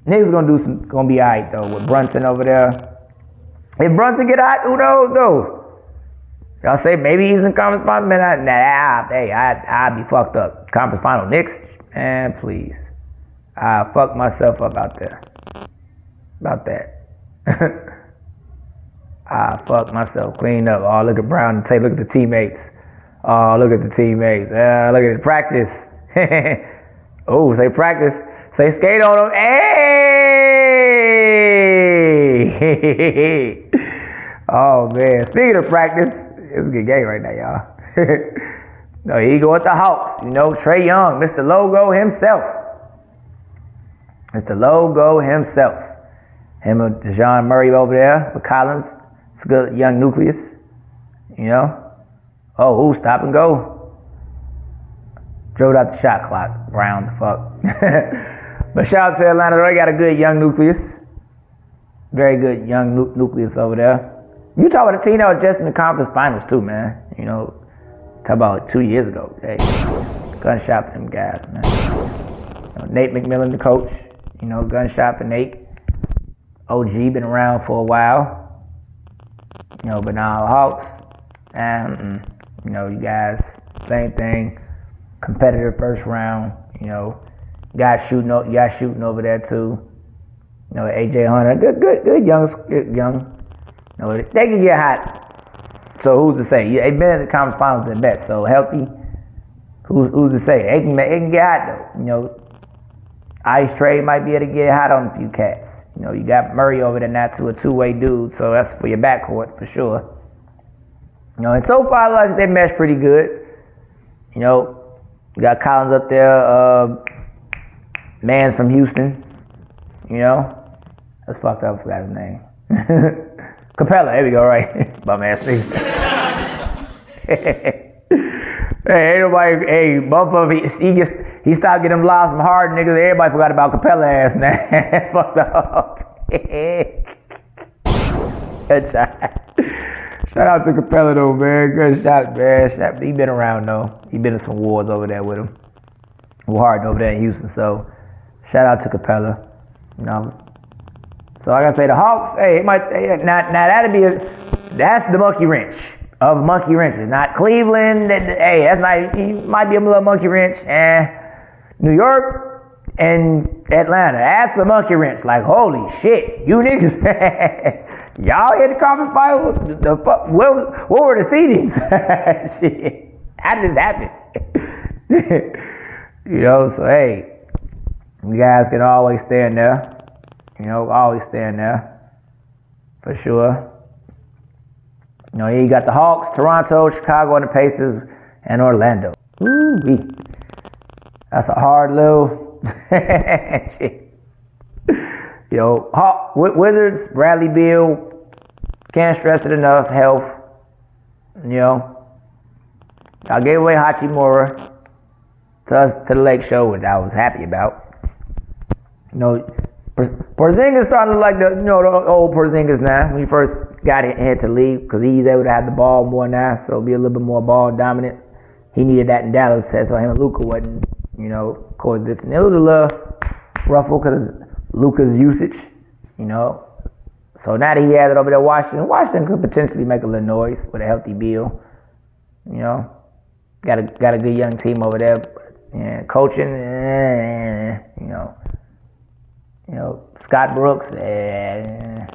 niggas gonna be alright though with Brunson over there. If Brunson get out, who knows though? Y'all say maybe he's in the conference final, man. I'd be fucked up. Conference final, Knicks, man, please. I fucked myself up out there. About that. I fucked myself clean up. Oh, look at Brown and say, look at the teammates. Oh, look at the teammates. Look at the practice. Oh, say practice. Say skate on them. Hey! Oh, man. Speaking of practice, it's a good game right now, y'all. No, he go with the Hawks. You know, Trae Young, Mr. Logo himself. Mr. Logo himself. Him and Dejounte Murray over there with Collins. It's a good young nucleus. You know? Oh, stop and go. Drove out the shot clock. Brown the fuck. But shout out to Atlanta. They got a good young nucleus. Very good young nucleus over there. You talk about a team that was just in the conference finals too, man. You know, talk about 2 years ago. Hey, gunshot for them guys, man. You know, Nate McMillan, the coach. You know, gunshot for Nate. OG been around for a while. You know, but now Hawks. You know, you guys, same thing. Competitive first round. You know, guys shooting over there too. You know, AJ Hunter, good young. You know, they can get hot. So who's to say? They've been in the conference finals at best. So healthy. Who's to say? They can get hot though. You know, Ice Trade might be able to get hot on a few cats. You know, you got Murray over there now to a two-way dude, so that's for your backcourt for sure. You know, and so far, like they mesh pretty good. You know, you got Collins up there, man's from Houston. You know, that's fucked up. I forgot his name. Capella, there we go, right? Bum ass nigga. Hey, ain't nobody, motherfucker, he stopped getting them lobs from hard niggas. Everybody forgot about Capella ass now. That's fucked up. Good shot. Shout out to Capella though, man. Good shot, man. He been around though. He been in some wars over there with him. Hard over there in Houston. So shout out to Capella. You know. So like I say, the Hawks. Hey, it might. Now that's the monkey wrench of monkey wrenches. Not Cleveland. Hey, that's not. He might be a little monkey wrench. New York and Atlanta. That's a monkey wrench. Like holy shit, you niggas. Y'all hit the conference finals? The fuck? What were the seedings? Shit. How did this happen? You know, so hey, you guys can always stand there. You know, always stand there. for sure. You know, you got the Hawks, Toronto, Chicago, and the Pacers, and Orlando. Ooh-wee. That's a hard little shit. You know, Wizards, Bradley Beal, can't stress it enough, health. You know, I gave away Hachimura to the Lake Show, which I was happy about. You know, Porzingis starting to look like the old Porzingis now. When he first got hit to leave, because he's able to have the ball more now, so be a little bit more ball dominant. He needed that in Dallas, so him and Luka wasn't, coexisting. It was a little ruffle because Luka's usage, So now that he has it over there, Washington could potentially make a little noise with a healthy Beal. Got a good young team over there. Yeah, coaching, Scott Brooks, yeah,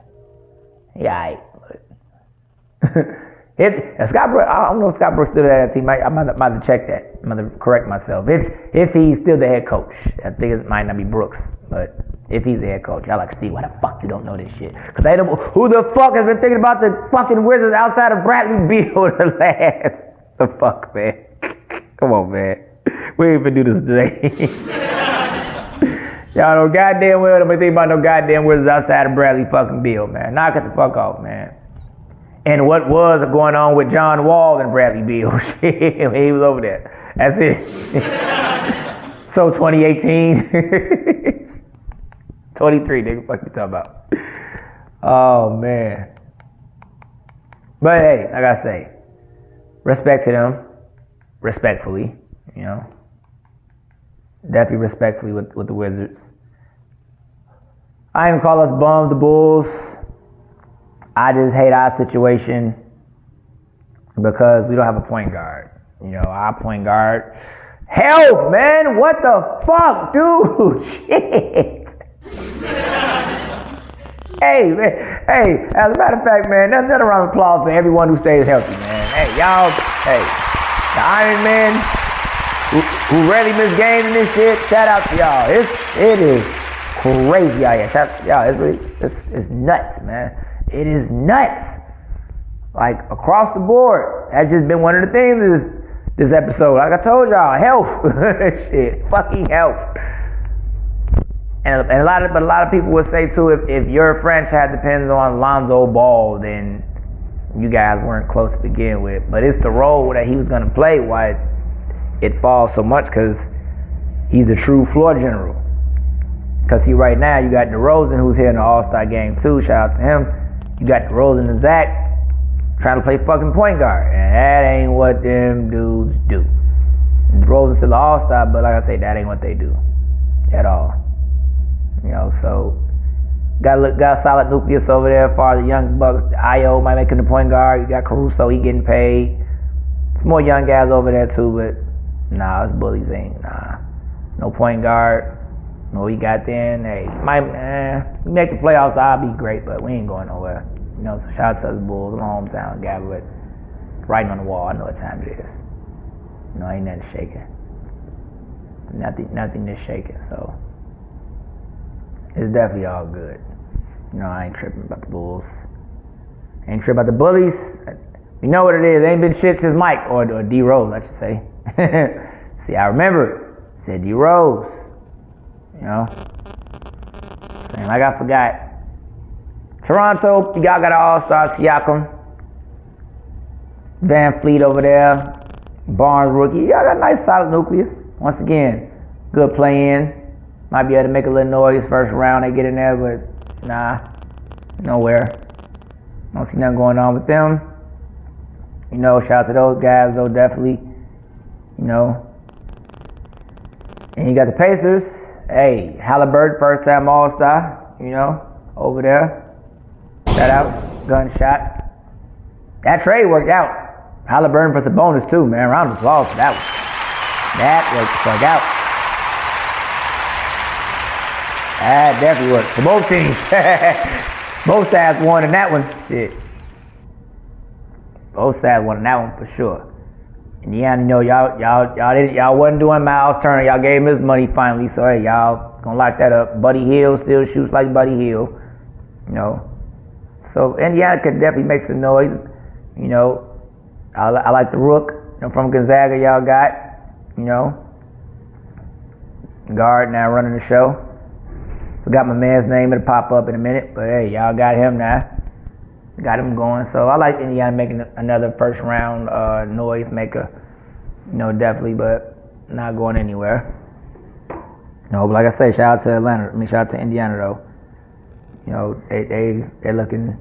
Scott Brooks, I don't know if Scott Brooks still at that team. I'm about to check that. I'm going to correct myself. If he's still the head coach, I think it might not be Brooks, but if he's the head coach, y'all like, Steve, why the fuck you don't know this shit? Because who the fuck has been thinking about the fucking Wizards outside of Bradley Beal the last? The fuck, man. Come on, man. We ain't even do this today. Y'all know goddamn well don't be thinking about no goddamn Wizards outside of Bradley fucking Beal, man. Knock it the fuck off, man. And what was going on with John Wall and Bradley Beal? Shit, he was over there. That's it. So 2018. 23, nigga. Fuck you talking about? Oh, man. But hey, like I say, respect to them. Respectfully, Definitely respectfully with the Wizards. I ain't call us bums, the Bulls. I just hate our situation because we don't have a point guard. Our point guard. Health, man. What the fuck, dude? Shit. Hey, man. Hey, as a matter of fact, man, nothing around of applause for everyone who stays healthy, man. Hey, y'all, the Iron Man who rarely miss games and this shit, shout out to y'all. It is crazy out here. Shout out to y'all. It's nuts, man. It is nuts. Like, across the board. That's just been one of the themes of this episode. Like I told y'all, health. Shit. Fucking health. And a lot of people would say, too, if your franchise depends on Lonzo Ball, then you guys weren't close to begin with. But it's the role that he was going to play why it falls so much, because he's the true floor general. Because right now, you got DeRozan, who's here in the All-Star game, too. Shout out to him. You got DeRozan and Zach trying to play fucking point guard. And that ain't what them dudes do. And DeRozan's still an All-Star, but like I say, that ain't what they do at all. So got a solid nucleus over there as far as the young bucks. Io might make him the point guard. You got Caruso, he getting paid. Some more young guys over there too, but nah, us bullies ain't. Nah, no point guard. No, we got then. Hey, we make the playoffs. I'll be great, but we ain't going nowhere. So shout out to us Bulls. I'm a hometown guy, but writing on the wall. I know what time it is. Ain't nothing shaking. Nothing is shaking. So it's definitely all good. I ain't tripping about the Bulls. Ain't tripping about the bullies. You know what it is. They ain't been shit since Mike or D Rose, I should say. See, I remember it. Said D Rose. Saying like I forgot. Toronto, y'all got an all-star Siakam. Van Fleet over there. Barnes rookie. Y'all got a nice solid nucleus. Once again, good play-in. Might be able to make a little noise first round they get in there, but nah, nowhere. Don't see nothing going on with them. Shout out to those guys though, definitely. And you got the Pacers. Hey, Halliburton, first time All-Star, over there. Shout out, gunshot. That trade worked out. Halliburton for Sabonis too, man. Round of applause for that one. That worked the fuck out. That definitely worked for both teams. Both sides won in that one. Shit. Both sides won in that one for sure. And y'all wasn't doing Miles Turner. Y'all gave him his money finally. So hey, y'all gonna lock that up. Buddy Hield still shoots like Buddy Hield. So Indiana could definitely make some noise. You know, I like the Rook. You know, from Gonzaga, y'all got, you know, guard now running the show. Forgot my man's name. It'll pop up in a minute. But hey, y'all got him now. Got him going. So I like Indiana making another first round noise maker. You know, definitely, but not going anywhere. No, but like I say, shout out to Atlanta. Shout out to Indiana though. You know, they're looking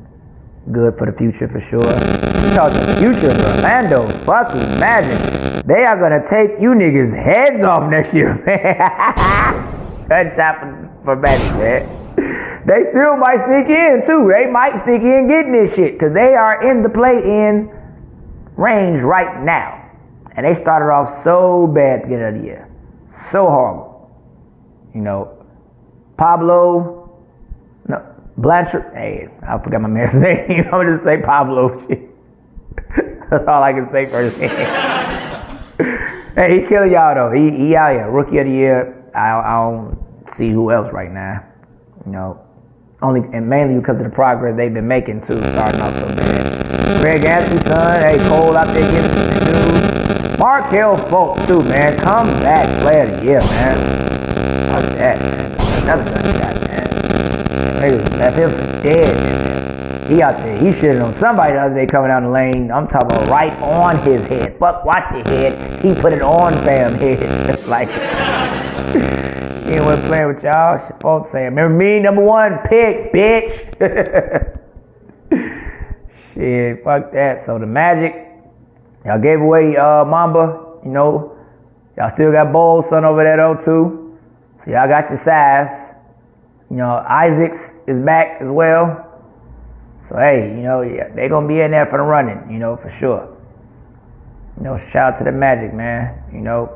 good for the future for sure. You talk the future of Orlando fucking Magic. They are gonna take you niggas' heads off next year, man. Good shot for Magic, man. They still might sneak in too. They might sneak in getting this shit because they are in the play-in range right now. And they started off so bad at the beginning of the year. So horrible. You know, Blanchard. Hey, I forgot my man's name. I'm going to say Pablo. Shit. That's all I can say for his name. Hey, he killing y'all though. He out here. Rookie of the year. I don't see who else right now. You know, mainly because of the progress they've been making too, starting off so bad. Greg Anthony's son. Hey, Cole out there getting some dudes. Markelle Fultz too, man. Come back, player of the year, man. Fuck that, man. Another gunshot, man. Niggas left him for dead, man. He out there, he shitted on somebody the other day coming down the lane. I'm talking about right on his head. Fuck, watch your head. He put it on Bam's head. It's like, he ain't want to play with y'all. Shit, folks saying, remember me, number one pick, bitch. Shit, fuck that. So the Magic, y'all gave away Mamba, you know. Y'all still got Bowles son over there though too. So y'all got your size. You know, Isaacs is back as well. So hey, you know, yeah, they gonna be in there for the running, you know, for sure. You know, shout out to the Magic, man. You know,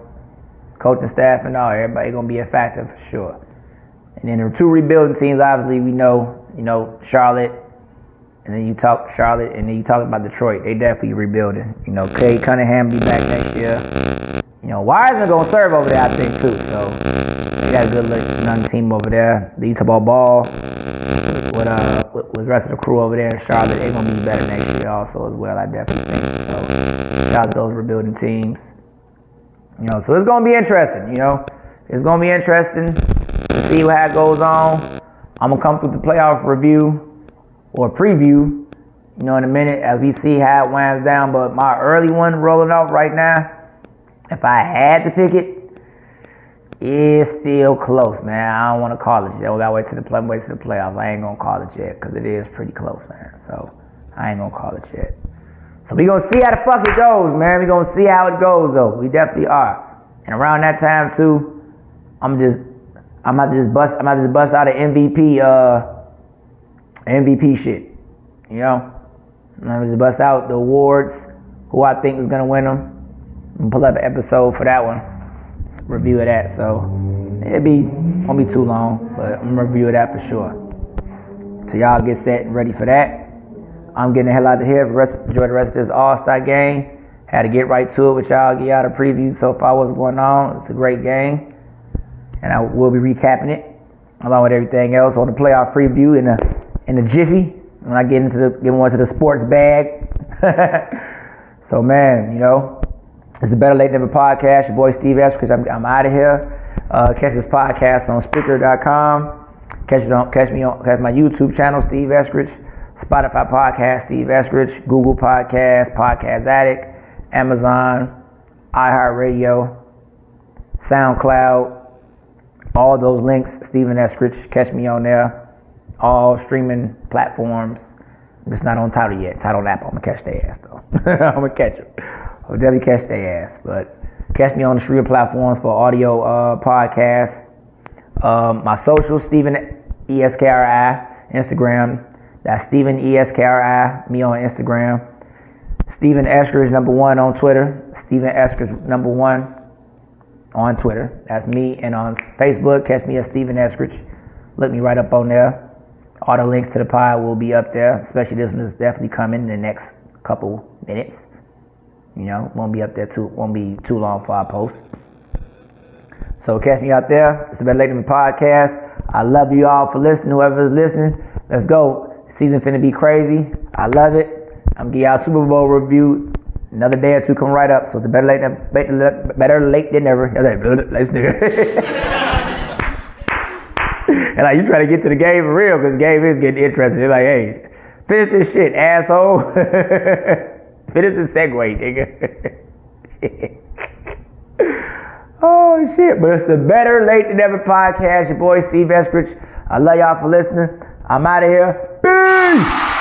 coaching staff and all, everybody gonna be a factor for sure. And then the two rebuilding teams, obviously we know, you know, Charlotte, and then you talk Charlotte, and then you talk about Detroit. They definitely rebuilding. You know, Cade Cunningham be back next year. You know, Wiseman gonna serve over there, I think too. So they got a good young team over there. They talk about ball with the rest of the crew over there in Charlotte. They're gonna be better next year also as well. I definitely think so. Shout out to those rebuilding teams. You know, so it's gonna be interesting. You know, it's gonna be interesting to see how it goes on. I'm gonna come through the playoff review or preview, you know, in a minute as we see how it winds down. But my early one rolling off right now, if I had to pick it, it's still close, man. I don't want to call it yet. We gotta wait to the playoffs. I ain't gonna call it yet because it is pretty close, man. So I ain't gonna call it yet. So we gonna see how the fuck it goes, man. We gonna see how it goes, though. We definitely are. And around that time too, I'm about to just bust out an MVP shit. You know, I'm gonna just bust out the awards, who I think is gonna win them. I'm gonna pull up an episode for that one, review of that. So won't be too long, but I'm gonna review of that for sure. So y'all get set and ready for that. I'm getting the hell out of here. Enjoy the rest of this All-Star game. Had to get right to it with y'all, give y'all a preview so far what's going on. It's a great game, and I will be recapping it along with everything else on the playoff preview in the jiffy when I get more into the sports bag. So man, you know, it's a Better Late Never podcast. Your boy Steve Eskridge. I'm out of here. Catch this podcast on Spreaker.com. Catch my YouTube channel, Steve Eskridge. Spotify podcast, Steve Eskridge. Google Podcast, Podcast Addict. Amazon, iHeartRadio, SoundCloud. All those links, Steven Eskridge. Catch me on there. All streaming platforms. I'm just not on Tidal yet. Tidal app, I'm going to catch their ass, though. I'm going to catch them. I'll definitely catch their ass. But catch me on the streaming platforms for audio podcasts. My social, Steven ESKRI, Instagram. That's Steven ESKRI, me on Instagram. Steven Eskridge, #1 on Twitter. Steven Eskridge, #1 on Twitter. That's me. And on Facebook, catch me as Steven Eskridge. Look me right up on there. All the links to the pod will be up there. Especially this one is definitely coming in the next couple minutes. You know, won't be up there won't be too long for our post. So catch me out there. It's the Better Late Than Me podcast. I love you all for listening. Whoever is listening, let's go. Season finna be crazy. I love it. I'm gonna give y'all a Super Bowl review. Another day or two come right up. So it's better late than never. Let's do it. And like you try to get to the game for real, because the game is getting interesting. They're like, hey, finish this shit, asshole. Finish the segue, nigga. Oh shit. But it's the Better Late Than Never podcast. Your boy Steve Eskridge. I love y'all for listening. I'm out of here. Peace.